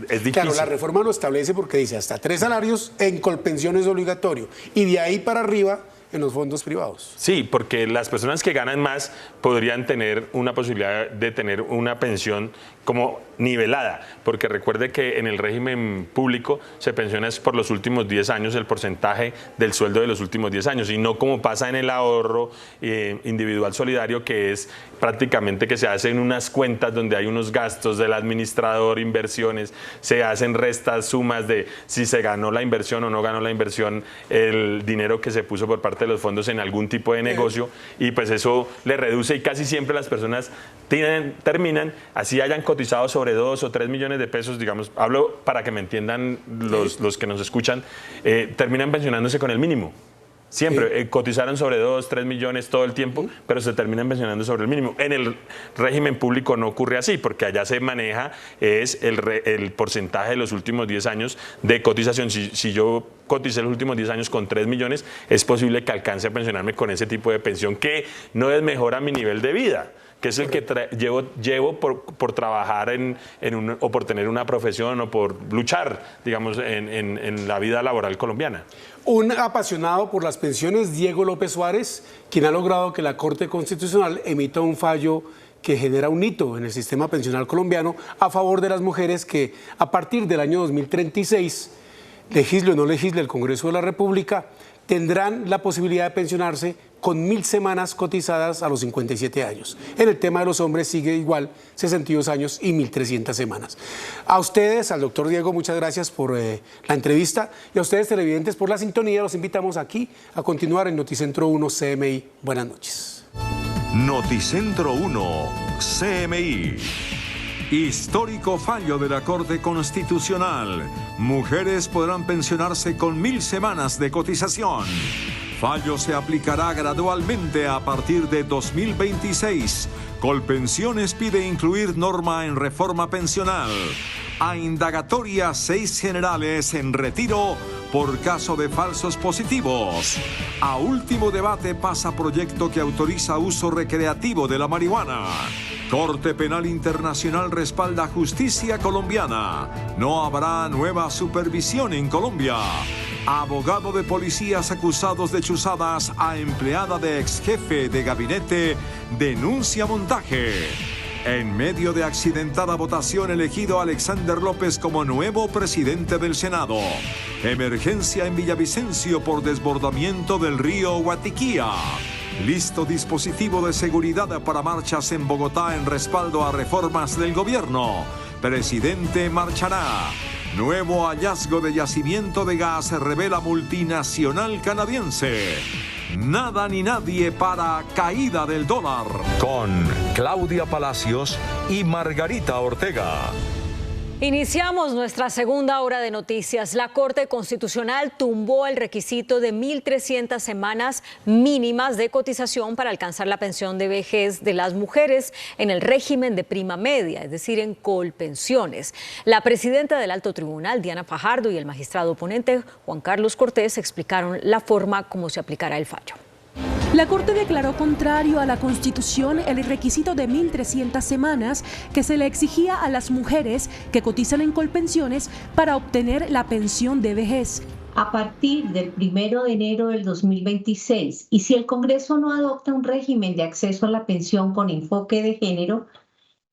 difícil. Claro, la reforma lo establece porque dice hasta 3 salarios en Colpensiones obligatorio y de ahí para arriba en los fondos privados. Sí, porque las personas que ganan más podrían tener una posibilidad de tener una pensión como nivelada, porque recuerde que en el régimen público se pensiona por los últimos 10 años el porcentaje del sueldo de los últimos 10 años y no como pasa en el ahorro individual solidario, que es prácticamente que se hacen unas cuentas donde hay unos gastos del administrador, inversiones, se hacen restas, sumas de si se ganó la inversión o no ganó la inversión, el dinero que se puso por parte de los fondos en algún tipo de negocio y pues eso le reduce y casi siempre las personas terminan, así hayan cotizado sobre 2 o 3 millones de pesos, digamos, hablo para que me entiendan los que nos escuchan, terminan pensionándose con el mínimo. Siempre cotizaron sobre 2, 3 millones todo el tiempo, pero se terminan pensionando sobre el mínimo. En el régimen público no ocurre así, porque allá se maneja es el porcentaje de los últimos 10 años de cotización. Si yo coticé los últimos 10 años con 3 millones, es posible que alcance a pensionarme con ese tipo de pensión que no desmejora mi nivel de vida, que es el que llevo por trabajar o por tener una profesión o por luchar, digamos, en la vida laboral colombiana. Un apasionado por las pensiones, Diego López Suárez, quien ha logrado que la Corte Constitucional emita un fallo que genera un hito en el sistema pensional colombiano a favor de las mujeres que a partir del año 2036, legisle o no legisle el Congreso de la República, tendrán la posibilidad de pensionarse con 1.000 semanas cotizadas a los 57 años. En el tema de los hombres sigue igual, 62 años y 1.300 semanas. A ustedes, al doctor Diego, muchas gracias por la entrevista y a ustedes, televidentes, por la sintonía. Los invitamos aquí a continuar en Noticentro 1 CMI. Buenas noches. Noticentro 1, CMI. Histórico fallo de la Corte Constitucional. Mujeres podrán pensionarse con 1000 semanas de cotización. Fallo se aplicará gradualmente a partir de 2026. Colpensiones pide incluir norma en reforma pensional. A indagatoria 6 generales en retiro por caso de falsos positivos. A último debate pasa proyecto que autoriza uso recreativo de la marihuana. Corte Penal Internacional respalda justicia colombiana. No habrá nueva supervisión en Colombia. Abogado de policías acusados de chuzadas a empleada de ex jefe de gabinete denuncia montaje. En medio de accidentada votación, elegido Alexander López como nuevo presidente del Senado. Emergencia en Villavicencio por desbordamiento del río Guatiquía. Listo dispositivo de seguridad para marchas en Bogotá en respaldo a reformas del gobierno. Presidente marchará. Nuevo hallazgo de yacimiento de gas revela multinacional canadiense. Nada ni nadie para caída del dólar. Con Claudia Palacios y Margarita Ortega. Iniciamos nuestra segunda hora de noticias. La Corte Constitucional tumbó el requisito de 1.300 semanas mínimas de cotización para alcanzar la pensión de vejez de las mujeres en el régimen de prima media, es decir, en colpensiones. La presidenta del Alto Tribunal, Diana Fajardo, y el magistrado oponente, Juan Carlos Cortés, explicaron la forma como se aplicará el fallo. La Corte declaró contrario a la Constitución el requisito de 1.300 semanas que se le exigía a las mujeres que cotizan en colpensiones para obtener la pensión de vejez. A partir del 1 de enero del 2026, y si el Congreso no adopta un régimen de acceso a la pensión con enfoque de género,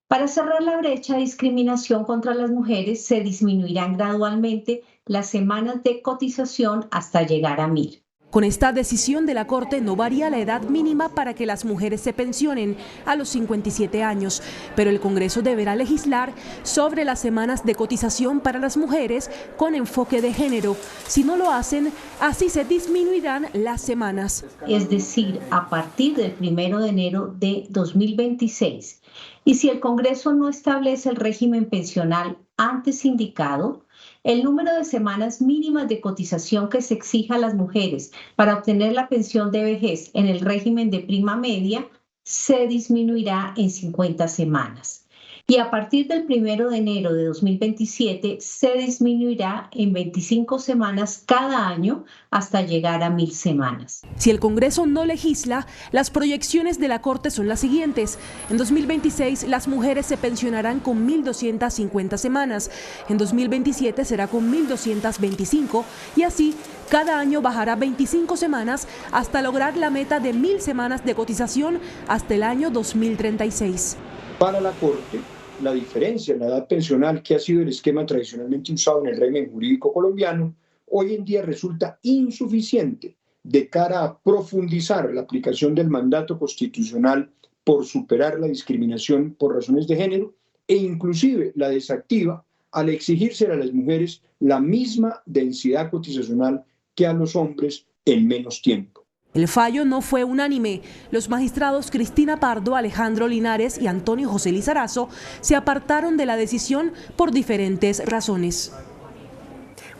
para cerrar la brecha de discriminación contra las mujeres se disminuirán gradualmente las semanas de cotización hasta llegar a 1.000. Con esta decisión de la Corte no varía la edad mínima para que las mujeres se pensionen a los 57 años, pero el Congreso deberá legislar sobre las semanas de cotización para las mujeres con enfoque de género. Si no lo hacen, así se disminuirán las semanas. Es decir, a partir del 1 de enero de 2026. Y si el Congreso no establece el régimen pensional antes indicado, el número de semanas mínimas de cotización que se exija a las mujeres para obtener la pensión de vejez en el régimen de prima media se disminuirá en 50 semanas. Y a partir del 1 de enero de 2027 se disminuirá en 25 semanas cada año hasta llegar a 1.000 semanas. Si el Congreso no legisla, las proyecciones de la Corte son las siguientes. En 2026 las mujeres se pensionarán con 1.250 semanas, en 2027 será con 1.225 y así cada año bajará 25 semanas hasta lograr la meta de 1.000 semanas de cotización hasta el año 2036. Para la Corte, la diferencia en la edad pensional, que ha sido el esquema tradicionalmente usado en el régimen jurídico colombiano, hoy en día resulta insuficiente de cara a profundizar la aplicación del mandato constitucional por superar la discriminación por razones de género e inclusive la desactiva al exigirse a las mujeres la misma densidad cotizacional que a los hombres en menos tiempo. El fallo no fue unánime. Los magistrados Cristina Pardo, Alejandro Linares y Antonio José Lizarazo se apartaron de la decisión por diferentes razones.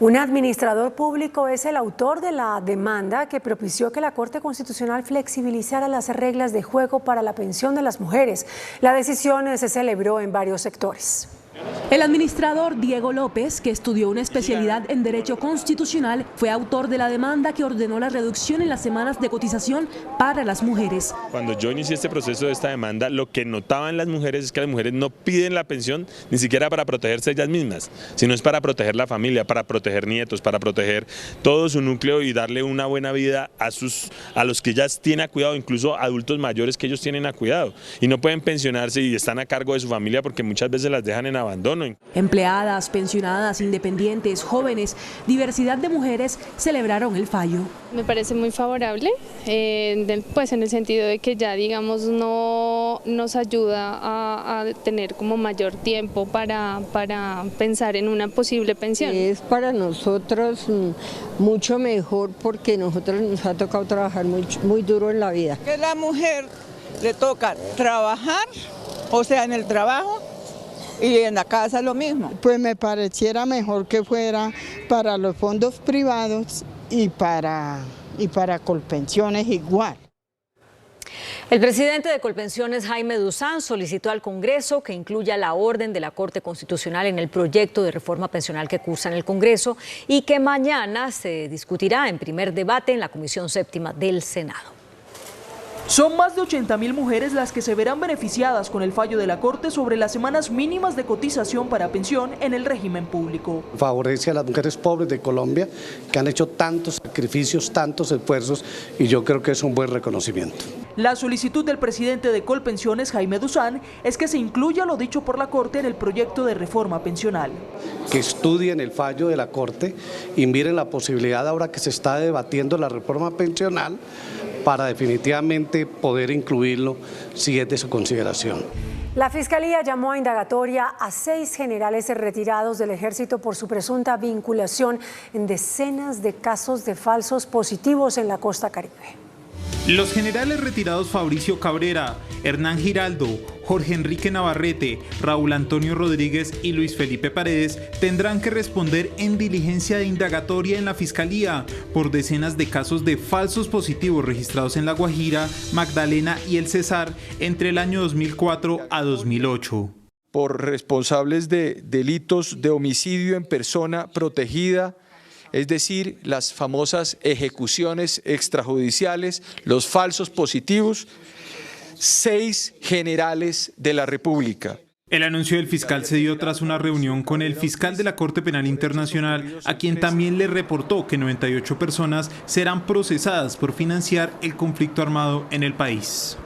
Un administrador público es el autor de la demanda que propició que la Corte Constitucional flexibilizara las reglas de juego para la pensión de las mujeres. La decisión se celebró en varios sectores. El administrador Diego López, que estudió una especialidad en Derecho Constitucional, fue autor de la demanda que ordenó la reducción en las semanas de cotización para las mujeres. Cuando yo inicié este proceso de esta demanda, lo que notaban las mujeres es que las mujeres no piden la pensión ni siquiera para protegerse ellas mismas, sino es para proteger la familia, para proteger nietos, para proteger todo su núcleo y darle una buena vida a los que ellas tienen a cuidado, incluso adultos mayores que ellos tienen a cuidado. Y no pueden pensionarse y están a cargo de su familia porque muchas veces las dejan en abandono. Empleadas, pensionadas, independientes, jóvenes, diversidad de mujeres celebraron el fallo. Me parece muy favorable, pues en el sentido de que ya digamos no nos ayuda a tener como mayor tiempo para pensar en una posible pensión. Es para nosotros mucho mejor porque nosotros nos ha tocado trabajar muy duro en la vida. Que la mujer le toca trabajar, o sea, en el trabajo, y en la casa lo mismo. Pues me pareciera mejor que fuera para los fondos privados y para Colpensiones igual. El presidente de Colpensiones, Jaime Duzán, solicitó al Congreso que incluya la orden de la Corte Constitucional en el proyecto de reforma pensional que cursa en el Congreso y que mañana se discutirá en primer debate en la Comisión Séptima del Senado. Son más de 80.000 mujeres las que se verán beneficiadas con el fallo de la Corte sobre las semanas mínimas de cotización para pensión en el régimen público. Favorece a las mujeres pobres de Colombia que han hecho tantos sacrificios, tantos esfuerzos, y yo creo que es un buen reconocimiento. La solicitud del presidente de Colpensiones, Jaime Duzán, es que se incluya lo dicho por la Corte en el proyecto de reforma pensional. Que estudien el fallo de la Corte y miren la posibilidad ahora que se está debatiendo la reforma pensional para definitivamente poder incluirlo si es de su consideración. La Fiscalía llamó a indagatoria a 6 generales retirados del Ejército por su presunta vinculación en decenas de casos de falsos positivos en la costa caribe. Los generales retirados Fabricio Cabrera, Hernán Giraldo, Jorge Enrique Navarrete, Raúl Antonio Rodríguez y Luis Felipe Paredes tendrán que responder en diligencia de indagatoria en la Fiscalía por decenas de casos de falsos positivos registrados en La Guajira, Magdalena y El Cesar entre el año 2004 a 2008. Por responsables de delitos de homicidio en persona protegida, es decir, las famosas ejecuciones extrajudiciales, los falsos positivos, 6 generales de la República. El anuncio del fiscal se dio tras una reunión con el fiscal de la Corte Penal Internacional, a quien también le reportó que 98 personas serán procesadas por financiar el conflicto armado en el país.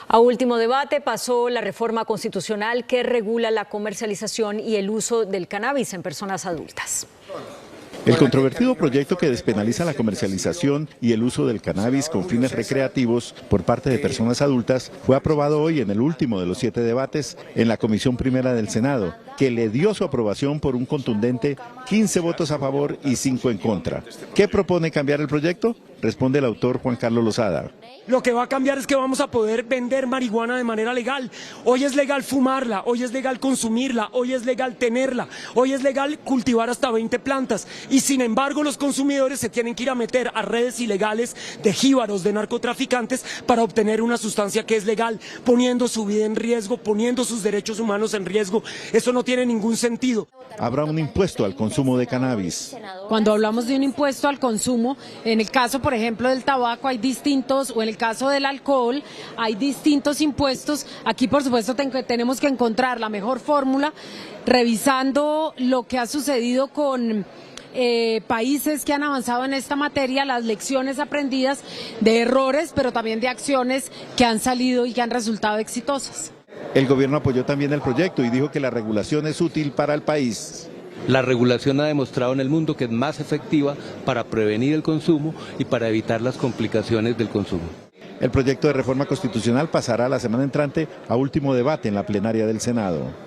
A último debate pasó la reforma constitucional que regula la comercialización y el uso del cannabis en personas adultas. El controvertido proyecto que despenaliza la comercialización y el uso del cannabis con fines recreativos por parte de personas adultas fue aprobado hoy en el último de los 7 debates en la Comisión Primera del Senado, que le dio su aprobación por un contundente 15 votos a favor y 5 en contra. ¿Qué propone cambiar el proyecto? Responde el autor Juan Carlos Lozada. Lo que va a cambiar es que vamos a poder vender marihuana de manera legal. Hoy es legal fumarla, hoy es legal consumirla, hoy es legal tenerla, hoy es legal cultivar hasta 20 plantas. Y sin embargo los consumidores se tienen que ir a meter a redes ilegales de jíbaros, de narcotraficantes para obtener una sustancia que es legal, poniendo su vida en riesgo, poniendo sus derechos humanos en riesgo. Eso no tiene ningún sentido. Habrá un impuesto al consumo de cannabis. Cuando hablamos de un impuesto al consumo, en el caso, por ejemplo, del tabaco hay distintos, o en el caso del alcohol hay distintos impuestos. Aquí, por supuesto, tenemos que encontrar la mejor fórmula, revisando lo que ha sucedido con países que han avanzado en esta materia, las lecciones aprendidas de errores, pero también de acciones que han salido y que han resultado exitosas. El gobierno apoyó también el proyecto y dijo que la regulación es útil para el país. La regulación ha demostrado en el mundo que es más efectiva para prevenir el consumo y para evitar las complicaciones del consumo. El proyecto de reforma constitucional pasará la semana entrante a último debate en la plenaria del Senado.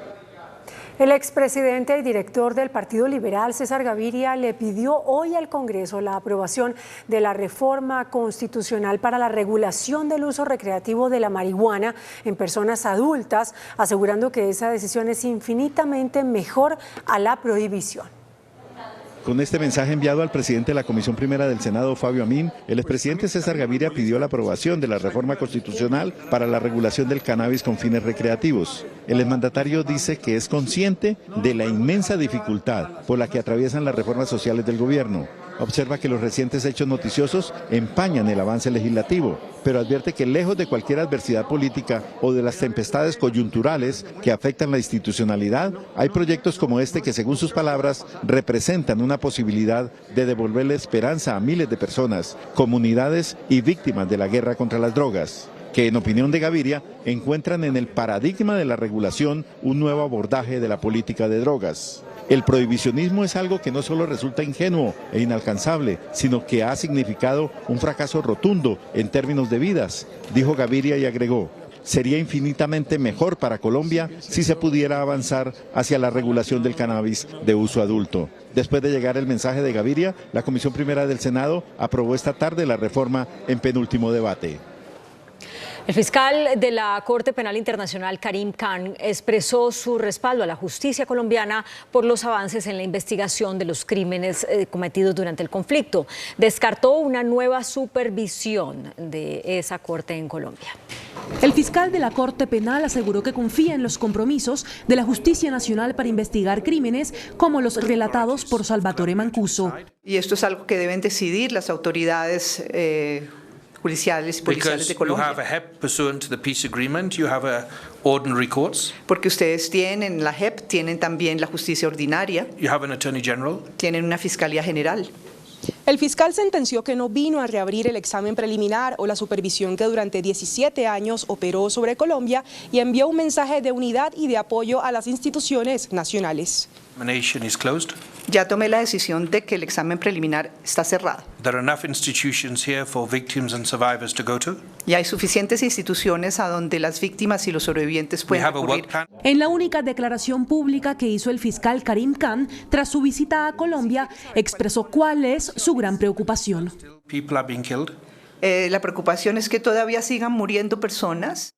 El expresidente y director del Partido Liberal, César Gaviria, le pidió hoy al Congreso la aprobación de la reforma constitucional para la regulación del uso recreativo de la marihuana en personas adultas, asegurando que esa decisión es infinitamente mejor a la prohibición. Con este mensaje enviado al presidente de la Comisión Primera del Senado, Fabio Amín, el expresidente César Gaviria pidió la aprobación de la reforma constitucional para la regulación del cannabis con fines recreativos. El exmandatario dice que es consciente de la inmensa dificultad por la que atraviesan las reformas sociales del gobierno. Observa que los recientes hechos noticiosos empañan el avance legislativo, pero advierte que lejos de cualquier adversidad política o de las tempestades coyunturales que afectan la institucionalidad, hay proyectos como este que, según sus palabras, representan una posibilidad de devolverle esperanza a miles de personas, comunidades y víctimas de la guerra contra las drogas, que en opinión de Gaviria encuentran en el paradigma de la regulación un nuevo abordaje de la política de drogas. El prohibicionismo es algo que no solo resulta ingenuo e inalcanzable, sino que ha significado un fracaso rotundo en términos de vidas, dijo Gaviria y agregó: sería infinitamente mejor para Colombia si se pudiera avanzar hacia la regulación del cannabis de uso adulto. Después de llegar el mensaje de Gaviria, la Comisión Primera del Senado aprobó esta tarde la reforma en penúltimo debate. El fiscal de la Corte Penal Internacional, Karim Khan, expresó su respaldo a la justicia colombiana por los avances en la investigación de los crímenes cometidos durante el conflicto. Descartó una nueva supervisión de esa corte en Colombia. El fiscal de la Corte Penal aseguró que confía en los compromisos de la Justicia Nacional para investigar crímenes como los relatados por Salvatore Mancuso. Y esto es algo que deben decidir las autoridades judiciales y policiales de Colombia. Porque ustedes tienen la JEP, tienen también la justicia ordinaria, tienen una fiscalía general. El fiscal sentenció que no vino a reabrir el examen preliminar o la supervisión que durante 17 años operó sobre Colombia y envió un mensaje de unidad y de apoyo a las instituciones nacionales. Ya tomé la decisión de que el examen preliminar está cerrado. Y hay suficientes instituciones a donde las víctimas y los sobrevivientes pueden recurrir. En la única declaración pública que hizo el fiscal Karim Khan tras su visita a Colombia, expresó cuál es su gran preocupación. La preocupación es que todavía sigan muriendo personas.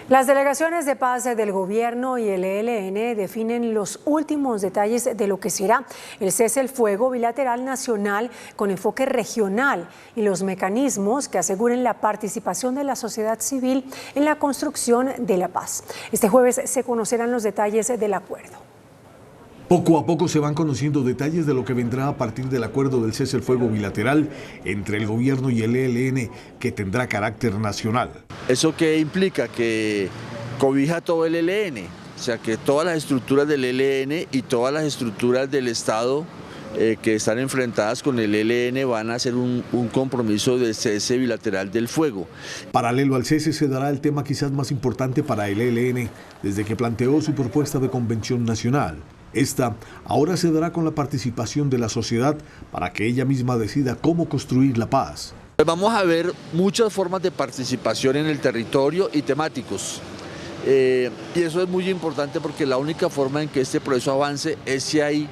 Las delegaciones de paz del gobierno y el ELN definen los últimos detalles de lo que será el cese el fuego bilateral nacional con enfoque regional y los mecanismos que aseguren la participación de la sociedad civil en la construcción de la paz. Este jueves se conocerán los detalles del acuerdo. Poco a poco se van conociendo detalles de lo que vendrá a partir del acuerdo del cese el fuego bilateral entre el gobierno y el ELN, que tendrá carácter nacional. ¿Eso qué implica? Que cobija todo el ELN, o sea que todas las estructuras del ELN y todas las estructuras del Estado que están enfrentadas con el ELN van a hacer un compromiso de cese bilateral del fuego. Paralelo al cese se dará el tema quizás más importante para el ELN desde que planteó su propuesta de convención nacional. Esta ahora se dará con la participación de la sociedad para que ella misma decida cómo construir la paz. Vamos a ver muchas formas de participación en el territorio y temáticos. Y eso es muy importante porque la única forma en que este proceso avance es si hay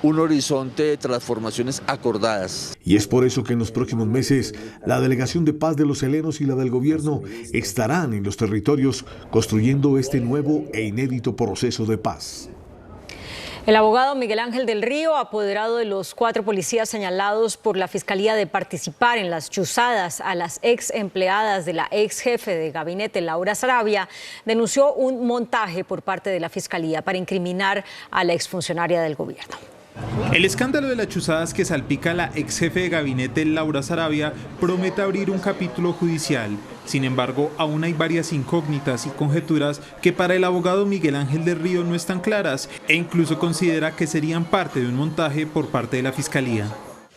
un horizonte de transformaciones acordadas. Y es por eso que en los próximos meses la delegación de paz de los helenos y la del gobierno estarán en los territorios construyendo este nuevo e inédito proceso de paz. El abogado Miguel Ángel del Río, apoderado de los 4 policías señalados por la Fiscalía de participar en las chuzadas a las ex empleadas de la ex jefe de gabinete Laura Sarabia, denunció un montaje por parte de la Fiscalía para incriminar a la exfuncionaria del gobierno. El escándalo de las chuzadas que salpica a la ex jefe de gabinete Laura Sarabia promete abrir un capítulo judicial. Sin embargo, aún hay varias incógnitas y conjeturas que para el abogado Miguel Ángel del Río no están claras e incluso considera que serían parte de un montaje por parte de la Fiscalía.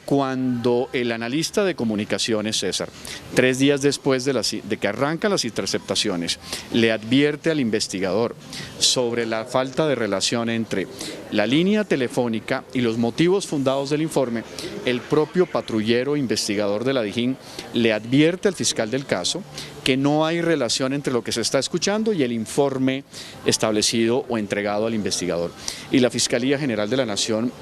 Cuando el analista de comunicaciones, César, 3 días después de que arrancan las interceptaciones, le advierte al investigador sobre la falta de relación entre la línea telefónica y los motivos fundados del informe, el propio patrullero investigador de la Dijín le advierte al fiscal del caso que no hay relación entre lo que se está escuchando y el informe establecido o entregado al investigador. Y la Fiscalía General de la Nación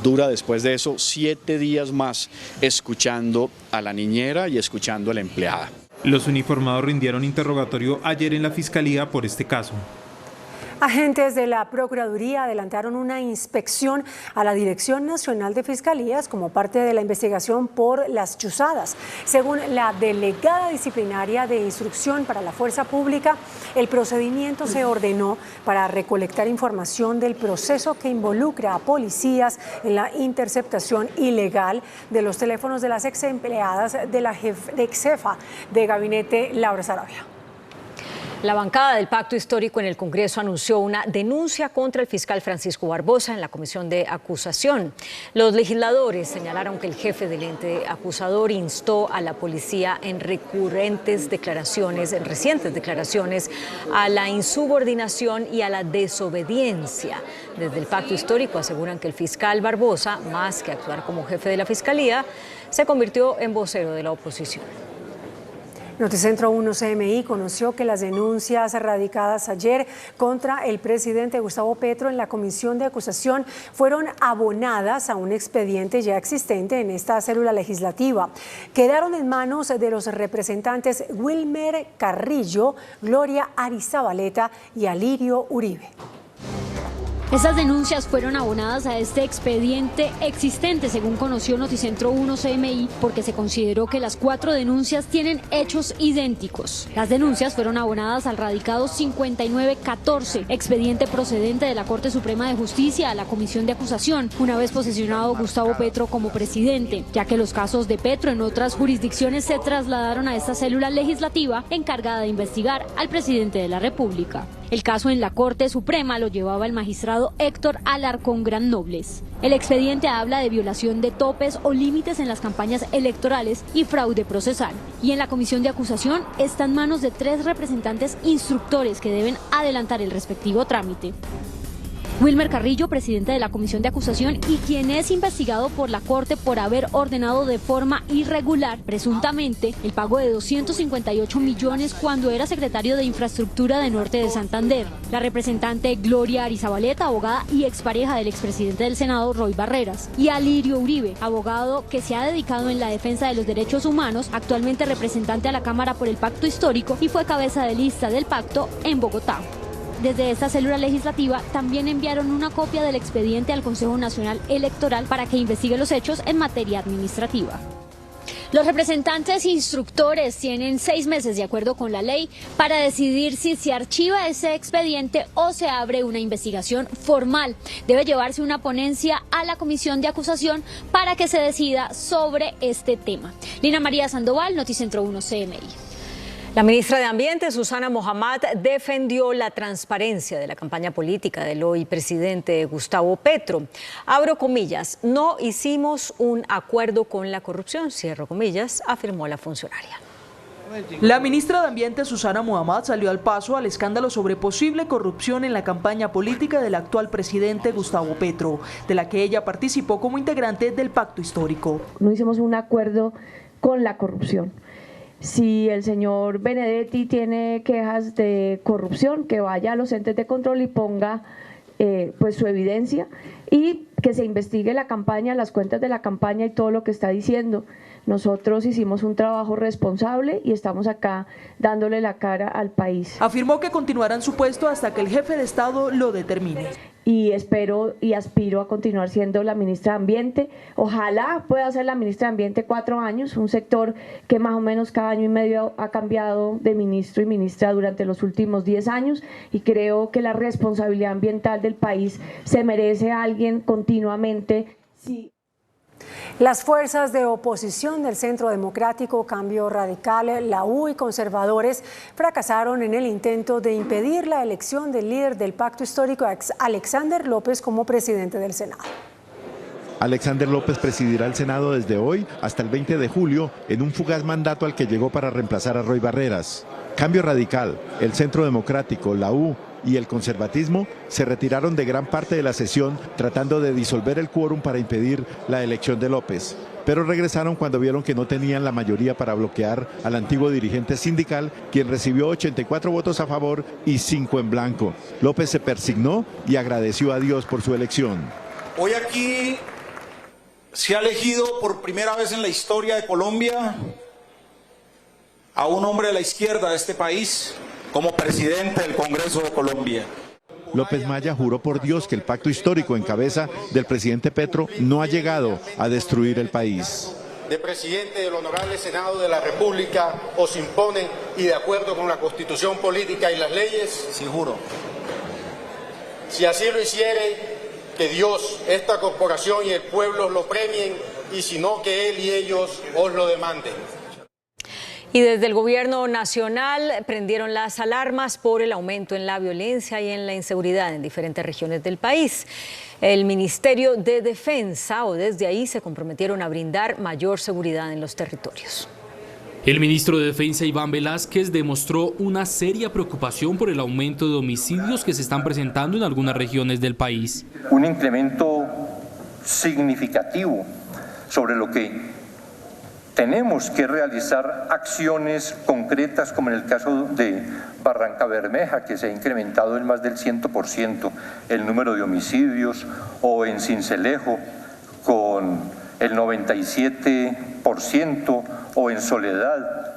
dura después de eso 7 días más escuchando a la niñera y escuchando a la empleada. Los uniformados rindieron interrogatorio ayer en la Fiscalía por este caso. Agentes de la Procuraduría adelantaron una inspección a la Dirección Nacional de Fiscalías como parte de la investigación por las chuzadas. Según la delegada disciplinaria de Instrucción para la Fuerza Pública, el procedimiento se ordenó para recolectar información del proceso que involucra a policías en la interceptación ilegal de los teléfonos de las ex empleadas de la ex jefa de gabinete Laura Sarabia. La bancada del Pacto Histórico en el Congreso anunció una denuncia contra el fiscal Francisco Barbosa en la comisión de acusación. Los legisladores señalaron que el jefe del ente acusador instó a la policía en recientes declaraciones a la insubordinación y a la desobediencia. Desde el Pacto Histórico aseguran que el fiscal Barbosa, más que actuar como jefe de la Fiscalía, se convirtió en vocero de la oposición. Noticentro 1 CMI conoció que las denuncias radicadas ayer contra el presidente Gustavo Petro en la comisión de acusación fueron abonadas a un expediente ya existente en esta célula legislativa. Quedaron en manos de los representantes Wilmer Carrillo, Gloria Arizabaleta y Alirio Uribe. Esas denuncias fueron abonadas a este expediente existente, según conoció Noticentro 1 CMI, porque se consideró que las 4 denuncias tienen hechos idénticos. Las denuncias fueron abonadas al radicado 5914, expediente procedente de la Corte Suprema de Justicia a la Comisión de Acusación, una vez posesionado Gustavo Petro como presidente, ya que los casos de Petro en otras jurisdicciones se trasladaron a esta célula legislativa encargada de investigar al presidente de la República. El caso en la Corte Suprema lo llevaba el magistrado Héctor Alarcón Grannobles. El expediente habla de violación de topes o límites en las campañas electorales y fraude procesal. Y en la comisión de acusación está en manos de 3 representantes instructores que deben adelantar el respectivo trámite. Wilmer Carrillo, presidente de la comisión de acusación y quien es investigado por la Corte por haber ordenado de forma irregular, presuntamente, el pago de 258 millones cuando era secretario de Infraestructura de Norte de Santander. La representante Gloria Arizabaleta, abogada y expareja del expresidente del Senado, Roy Barreras. Y Alirio Uribe, abogado que se ha dedicado en la defensa de los derechos humanos, actualmente representante a la Cámara por el Pacto Histórico y fue cabeza de lista del pacto en Bogotá. Desde esta célula legislativa también enviaron una copia del expediente al Consejo Nacional Electoral para que investigue los hechos en materia administrativa. Los representantes instructores tienen 6 meses, de acuerdo con la ley, para decidir si se archiva ese expediente o se abre una investigación formal. Debe llevarse una ponencia a la comisión de acusación para que se decida sobre este tema. Lina María Sandoval, Noticentro 1 CMI. La ministra de Ambiente, Susana Mohammad, defendió la transparencia de la campaña política del hoy presidente Gustavo Petro. Abro comillas, no hicimos un acuerdo con la corrupción, cierro comillas, afirmó la funcionaria. La ministra de Ambiente, Susana Mohammad, salió al paso al escándalo sobre posible corrupción en la campaña política del actual presidente Gustavo Petro, de la que ella participó como integrante del Pacto Histórico. No hicimos un acuerdo con la corrupción. Si el señor Benedetti tiene quejas de corrupción, que vaya a los entes de control y ponga pues su evidencia y que se investigue la campaña, las cuentas de la campaña y todo lo que está diciendo. Nosotros hicimos un trabajo responsable y estamos acá dándole la cara al país. Afirmó que continuará en su puesto hasta que el jefe de Estado lo determine. Y espero y aspiro a continuar siendo la ministra de Ambiente. Ojalá pueda ser la ministra de Ambiente 4 años, un sector que más o menos cada año y medio ha cambiado de ministro y ministra durante los últimos 10 años y creo que la responsabilidad ambiental del país se merece a alguien continuamente. Sí. Las fuerzas de oposición del Centro Democrático, Cambio Radical, la U y conservadores fracasaron en el intento de impedir la elección del líder del Pacto Histórico, Alexander López, como presidente del Senado. Alexander López presidirá el Senado desde hoy hasta el 20 de julio en un fugaz mandato al que llegó para reemplazar a Roy Barreras. Cambio Radical, el Centro Democrático, la U y el conservatismo se retiraron de gran parte de la sesión tratando de disolver el quórum para impedir la elección de López, pero regresaron cuando vieron que no tenían la mayoría para bloquear al antiguo dirigente sindical, quien recibió 84 votos a favor y 5 en blanco. López se persignó y agradeció a Dios por su elección. Hoy aquí se ha elegido por primera vez en la historia de Colombia a un hombre de la izquierda de este país como presidente del Congreso de Colombia. López Maya juró por Dios que el pacto histórico en cabeza del presidente Petro no ha llegado a destruir el país. De presidente del Honorable Senado de la República os imponen y de acuerdo con la Constitución Política y las leyes. Sí, juro. Si así lo hiciere, que Dios, esta corporación y el pueblo lo premien y si no, que él y ellos os lo demanden. Y desde el gobierno nacional prendieron las alarmas por el aumento en la violencia y en la inseguridad en diferentes regiones del país. El Ministerio de Defensa o desde ahí se comprometieron a brindar mayor seguridad en los territorios. El ministro de Defensa, Iván Velázquez, demostró una seria preocupación por el aumento de homicidios que se están presentando en algunas regiones del país. Un incremento significativo sobre lo que Tenemos que realizar acciones concretas, como en el caso de Barranca Bermeja, que se ha incrementado en más del 100% el número de homicidios, o en Sincelejo con el 97%, o en Soledad,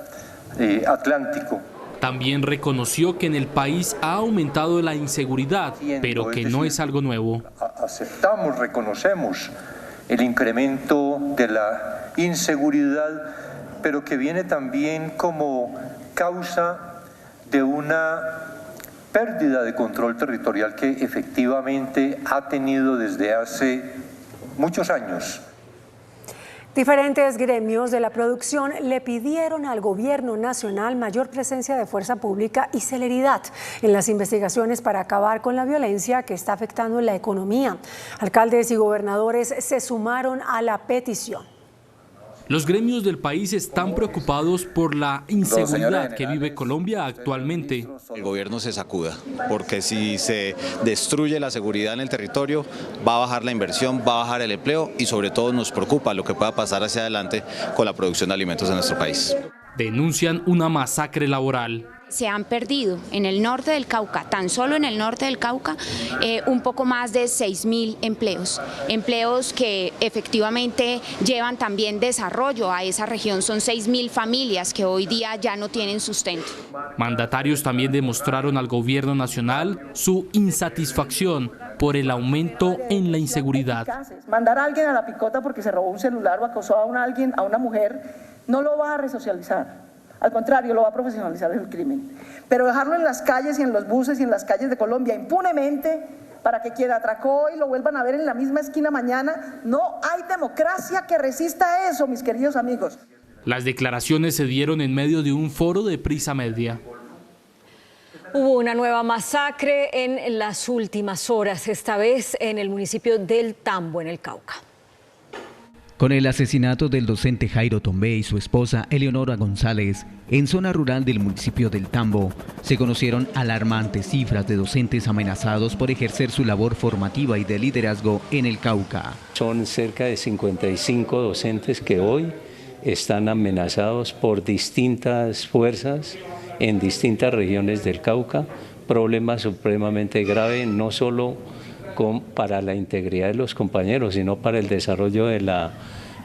Atlántico. También reconoció que en el país ha aumentado la inseguridad, pero que no es algo nuevo. Aceptamos, reconocemos el incremento de la inseguridad, pero que viene también como causa de una pérdida de control territorial que efectivamente ha tenido desde hace muchos años. Diferentes gremios de la producción le pidieron al gobierno nacional mayor presencia de fuerza pública y celeridad en las investigaciones para acabar con la violencia que está afectando la economía. Alcaldes y gobernadores se sumaron a la petición. Los gremios del país están preocupados por la inseguridad que vive Colombia actualmente. El gobierno se sacuda, porque si se destruye la seguridad en el territorio, va a bajar la inversión, va a bajar el empleo y sobre todo nos preocupa lo que pueda pasar hacia adelante con la producción de alimentos en nuestro país. Denuncian una masacre laboral. Se han perdido en el norte del Cauca, tan solo en el norte del Cauca, un poco más de 6.000 empleos. Empleos que efectivamente llevan también desarrollo a esa región. Son 6.000 familias que hoy día ya no tienen sustento. Mandatarios también demostraron al gobierno nacional su insatisfacción por el aumento en la inseguridad. Mandar a alguien a la picota porque se robó un celular o acosó a una mujer, no lo va a resocializar. Al contrario, lo va a profesionalizar el crimen. Pero dejarlo en las calles y en los buses y en las calles de Colombia impunemente para que quien atracó hoy lo vuelvan a ver en la misma esquina mañana, no hay democracia que resista a eso, mis queridos amigos. Las declaraciones se dieron en medio de un foro de Prisa Media. Hubo una nueva masacre en las últimas horas, esta vez en el municipio del Tambo, en el Cauca. Con el asesinato del docente Jairo Tombé y su esposa Eleonora González en zona rural del municipio del Tambo, se conocieron alarmantes cifras de docentes amenazados por ejercer su labor formativa y de liderazgo en el Cauca. Son cerca de 55 docentes que hoy están amenazados por distintas fuerzas en distintas regiones del Cauca, problema supremamente grave, no solo para la integridad de los compañeros, sino para el desarrollo de la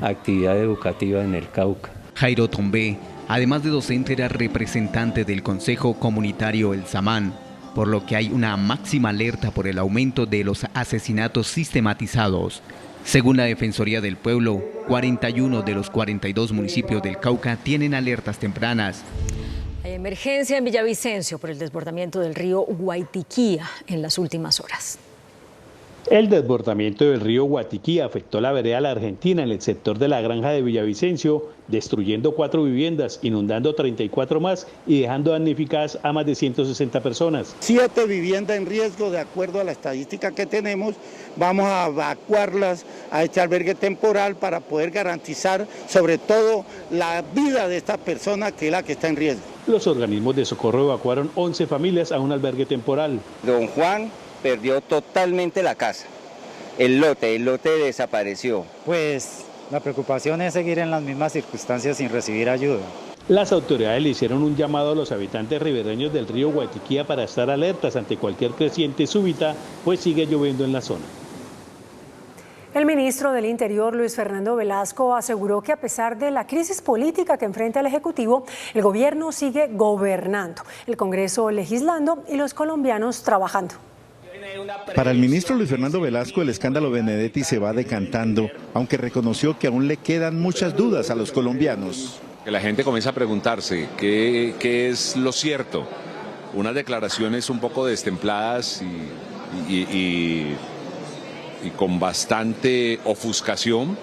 actividad educativa en el Cauca. Jairo Tombé, además de docente, era representante del Consejo Comunitario El Samán, por lo que hay una máxima alerta por el aumento de los asesinatos sistematizados. Según la Defensoría del Pueblo, 41 de los 42 municipios del Cauca tienen alertas tempranas. Hay emergencia en Villavicencio por el desbordamiento del río Guaitiquía en las últimas horas. El desbordamiento del río Guatiquí afectó la vereda La Argentina en el sector de la granja de Villavicencio, destruyendo 4 viviendas, inundando 34 más y dejando damnificadas a más de 160 personas. 7 viviendas en riesgo, de acuerdo a la estadística que tenemos. Vamos a evacuarlas a este albergue temporal para poder garantizar sobre todo la vida de esta persona, que es la que está en riesgo. Los organismos de socorro evacuaron 11 familias a un albergue temporal. Don Juan perdió totalmente la casa, el lote desapareció. Pues la preocupación es seguir en las mismas circunstancias sin recibir ayuda. Las autoridades le hicieron un llamado a los habitantes ribereños del río Guatiquía para estar alertas ante cualquier creciente súbita, pues sigue lloviendo en la zona. El ministro del Interior, Luis Fernando Velasco, aseguró que a pesar de la crisis política que enfrenta el Ejecutivo, el gobierno sigue gobernando, el Congreso legislando y los colombianos trabajando. Para el ministro Luis Fernando Velasco, el escándalo Benedetti se va decantando, aunque reconoció que aún le quedan muchas dudas a los colombianos. Que la gente comienza a preguntarse qué es lo cierto. Unas declaraciones un poco destempladas y con bastante ofuscación,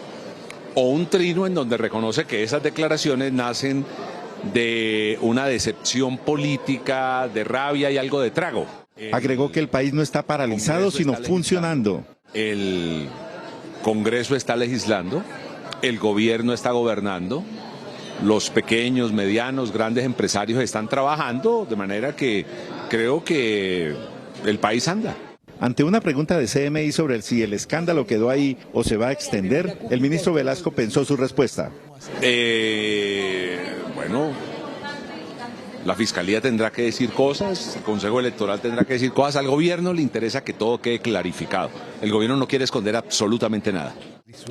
o un trino en donde reconoce que esas declaraciones nacen de una decepción política, de rabia y algo de trago. Agregó que el país no está paralizado, sino funcionando. El Congreso está legislando, el gobierno está gobernando, los pequeños, medianos, grandes empresarios están trabajando, de manera que creo que el país anda. Ante una pregunta de CMI sobre si el escándalo quedó ahí o se va a extender, el ministro Velasco pensó su respuesta. Bueno, la Fiscalía tendrá que decir cosas, el Consejo Electoral tendrá que decir cosas, al gobierno le interesa que todo quede clarificado. El gobierno no quiere esconder absolutamente nada.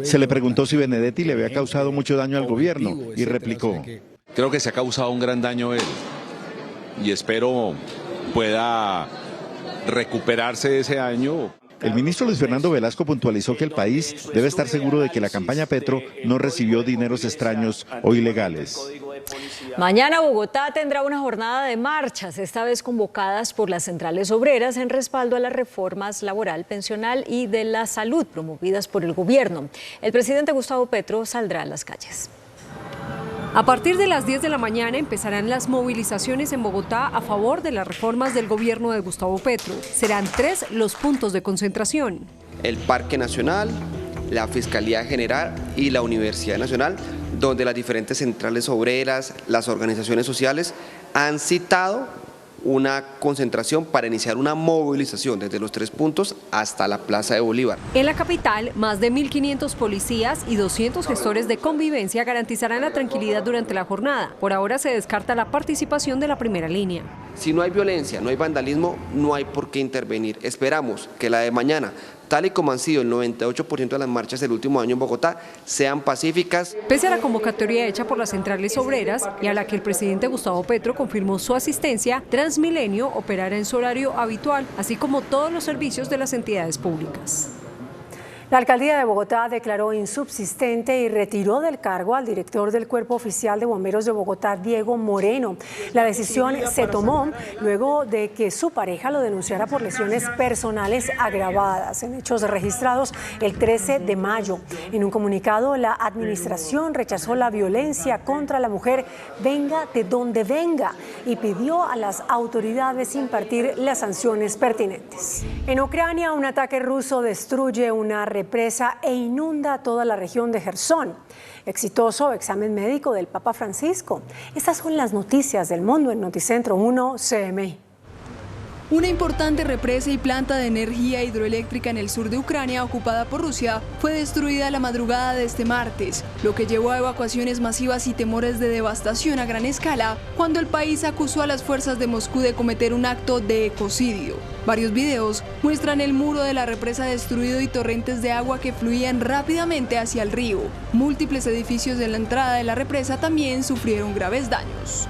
Se le preguntó si Benedetti le había causado mucho daño al gobierno y replicó: Creo que se ha causado un gran daño a él y espero pueda recuperarse de ese daño. El ministro Luis Fernando Velasco puntualizó que el país debe estar seguro de que la campaña Petro no recibió dineros extraños o ilegales. Mañana Bogotá tendrá una jornada de marchas, esta vez convocadas por las centrales obreras en respaldo a las reformas laboral, pensional y de la salud promovidas por el gobierno. El presidente Gustavo Petro saldrá a las calles. A partir de las 10 de la mañana empezarán las movilizaciones en Bogotá a favor de las reformas del gobierno de Gustavo Petro. Serán 3 los puntos de concentración. El Parque Nacional, la Fiscalía General y la Universidad Nacional, donde las diferentes centrales obreras, las organizaciones sociales han citado una concentración para iniciar una movilización desde los 3 puntos hasta la Plaza de Bolívar. En la capital, más de 1.500 policías y 200 gestores de convivencia garantizarán la tranquilidad durante la jornada. Por ahora se descarta la participación de la primera línea. Si no hay violencia, no hay vandalismo, no hay por qué intervenir. Esperamos que la de mañana, tal y como han sido el 98% de las marchas del último año en Bogotá, sean pacíficas. Pese a la convocatoria hecha por las centrales obreras y a la que el presidente Gustavo Petro confirmó su asistencia, Transmilenio operará en su horario habitual, así como todos los servicios de las entidades públicas. La alcaldía de Bogotá declaró insubsistente y retiró del cargo al director del Cuerpo Oficial de Bomberos de Bogotá, Diego Moreno. La decisión se tomó luego de que su pareja lo denunciara por lesiones personales agravadas en hechos registrados el 13 de mayo. En un comunicado, la administración rechazó la violencia contra la mujer, venga de donde venga, y pidió a las autoridades impartir las sanciones pertinentes. En Ucrania, un ataque ruso destruye una represa e inunda toda la región de Jersón. Exitoso examen médico del Papa Francisco. Estas son las noticias del mundo en Noticentro 1 CMI. Una importante represa y planta de energía hidroeléctrica en el sur de Ucrania, ocupada por Rusia, fue destruida la madrugada de este martes, lo que llevó a evacuaciones masivas y temores de devastación a gran escala, cuando el país acusó a las fuerzas de Moscú de cometer un acto de ecocidio. Varios videos muestran el muro de la represa destruido y torrentes de agua que fluían rápidamente hacia el río. Múltiples edificios de la entrada de la represa también sufrieron graves daños.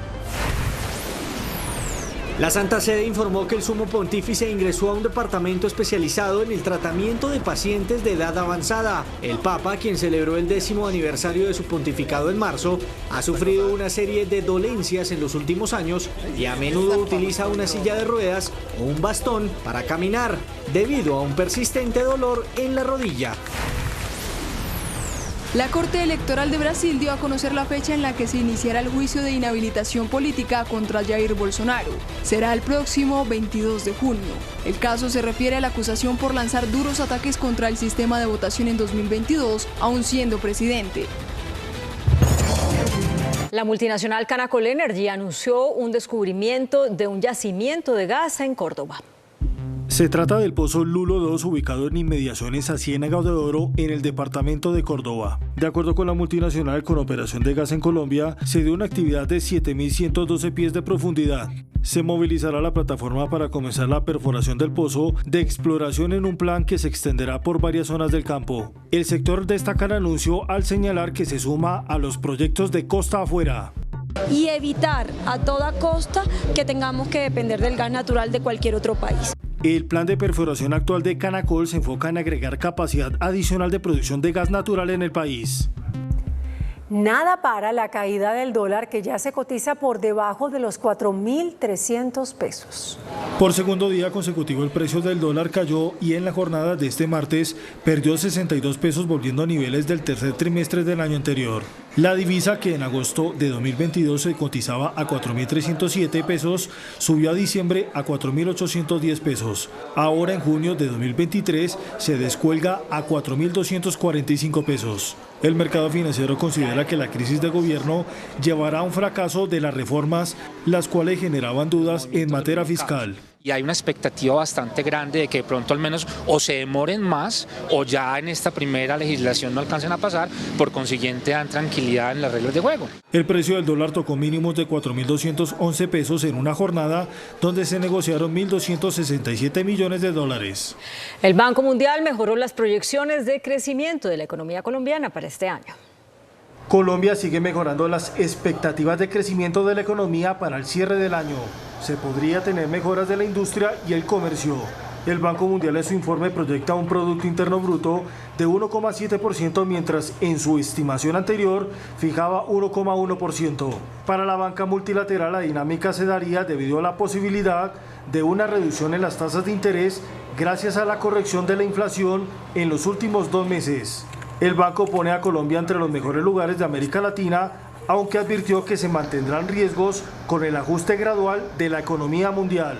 La Santa Sede informó que el Sumo Pontífice ingresó a un departamento especializado en el tratamiento de pacientes de edad avanzada. El Papa, quien celebró el 10º aniversario de su pontificado en marzo, ha sufrido una serie de dolencias en los últimos años y a menudo utiliza una silla de ruedas o un bastón para caminar, debido a un persistente dolor en la rodilla. La Corte Electoral de Brasil dio a conocer la fecha en la que se iniciará el juicio de inhabilitación política contra Jair Bolsonaro. Será el próximo 22 de junio. El caso se refiere a la acusación por lanzar duros ataques contra el sistema de votación en 2022, aún siendo presidente. La multinacional Canacol Energy anunció un descubrimiento de un yacimiento de gas en Córdoba. Se trata del pozo Lulo 2, ubicado en inmediaciones a Ciénaga de Oro, en el departamento de Córdoba. De acuerdo con la multinacional con operación de gas en Colombia, se dio una actividad de 7.112 pies de profundidad. Se movilizará la plataforma para comenzar la perforación del pozo de exploración en un plan que se extenderá por varias zonas del campo. El sector destaca el anuncio al señalar que se suma a los proyectos de costa afuera. Y evitar a toda costa que tengamos que depender del gas natural de cualquier otro país. El plan de perforación actual de Canacol se enfoca en agregar capacidad adicional de producción de gas natural en el país. Nada para la caída del dólar, que ya se cotiza por debajo de los 4.300 pesos. Por segundo día consecutivo el precio del dólar cayó y en la jornada de este martes perdió 62 pesos, volviendo a niveles del tercer trimestre del año anterior. La divisa, que en agosto de 2022 se cotizaba a 4.307 pesos, subió a diciembre a 4.810 pesos. Ahora en junio de 2023 se descuelga a 4.245 pesos. El mercado financiero considera que la crisis de gobierno llevará a un fracaso de las reformas, las cuales generaban dudas en materia fiscal. Y hay una expectativa bastante grande de que de pronto al menos o se demoren más o ya en esta primera legislación no alcancen a pasar, por consiguiente dan tranquilidad en las reglas de juego. El precio del dólar tocó mínimos de 4.211 pesos en una jornada donde se negociaron 1.267 millones de dólares. El Banco Mundial mejoró las proyecciones de crecimiento de la economía colombiana para este año. Colombia sigue mejorando las expectativas de crecimiento de la economía para el cierre del año. Se podría tener mejoras de la industria y el comercio. El Banco Mundial en su informe proyecta un Producto Interno Bruto de 1,7%, mientras en su estimación anterior fijaba 1,1%. Para la banca multilateral la dinámica se daría debido a la posibilidad de una reducción en las tasas de interés gracias a la corrección de la inflación en los últimos 2 meses. El banco pone a Colombia entre los mejores lugares de América Latina, aunque advirtió que se mantendrán riesgos con el ajuste gradual de la economía mundial.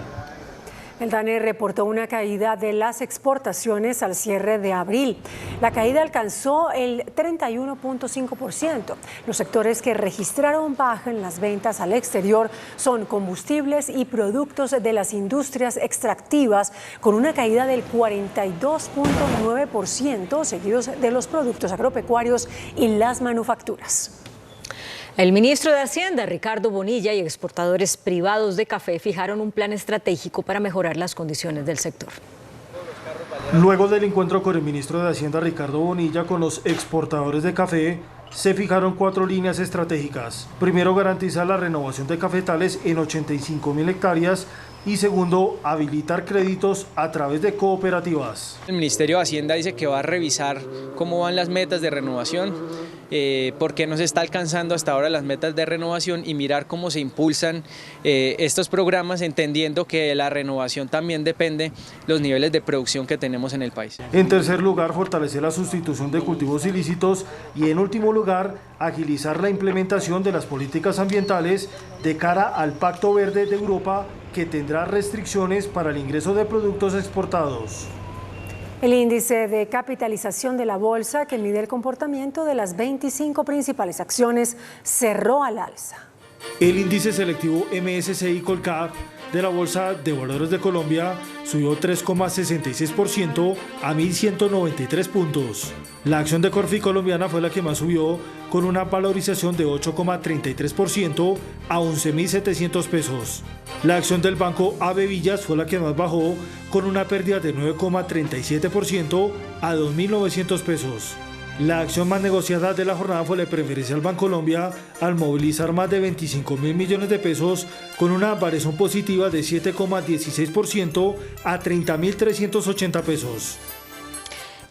El DANE reportó una caída de las exportaciones al cierre de abril. La caída alcanzó el 31,5%. Los sectores que registraron baja en las ventas al exterior son combustibles y productos de las industrias extractivas, con una caída del 42,9%, seguidos de los productos agropecuarios y las manufacturas. El ministro de Hacienda, Ricardo Bonilla, y exportadores privados de café fijaron un plan estratégico para mejorar las condiciones del sector. Luego del encuentro con el ministro de Hacienda, Ricardo Bonilla, con los exportadores de café, se fijaron 4 líneas estratégicas. Primero, garantizar la renovación de cafetales en 85.000 hectáreas. Y segundo, habilitar créditos a través de cooperativas. El Ministerio de Hacienda dice que va a revisar cómo van las metas de renovación, por qué no se está alcanzando hasta ahora las metas de renovación y mirar cómo se impulsan estos programas, entendiendo que la renovación también depende de los niveles de producción que tenemos en el país. En tercer lugar, fortalecer la sustitución de cultivos ilícitos y en último lugar, agilizar la implementación de las políticas ambientales de cara al Pacto Verde de Europa, que tendrá restricciones para el ingreso de productos exportados. El índice de capitalización de la bolsa, que mide el comportamiento de las 25 principales acciones, cerró al alza. El índice selectivo MSCI Colcap de la Bolsa de Valores de Colombia subió 3,66% a 1.193 puntos. La acción de Corfi colombiana fue la que más subió, con una valorización de 8,33% a 11.700 pesos. La acción del Banco AB Villas fue la que más bajó, con una pérdida de 9,37% a 2.900 pesos. La acción más negociada de la jornada fue la preferencial Bancolombia, al movilizar más de 25.000 millones de pesos, con una variación positiva de 7,16% a 30.380 pesos.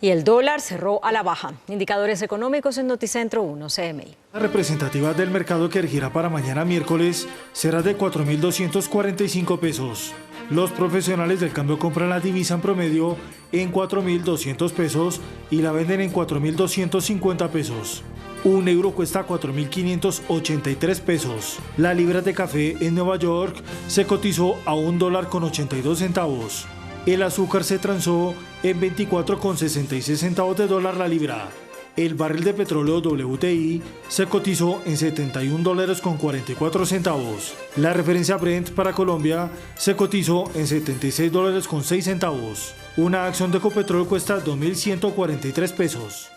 Y el dólar cerró a la baja. Indicadores económicos en Noticentro 1 CMI. La representativa del mercado que regirá para mañana miércoles será de 4.245 pesos. Los profesionales del cambio compran la divisa en promedio en 4.200 pesos y la venden en 4.250 pesos. Un euro cuesta 4.583 pesos. La libra de café en Nueva York se cotizó a $1,82. El azúcar se transó en 24,66 centavos de dólar la libra. El barril de petróleo WTI se cotizó en $71.44. La referencia Brent para Colombia se cotizó en $76.06. Una acción de Ecopetrol cuesta 2.143 pesos.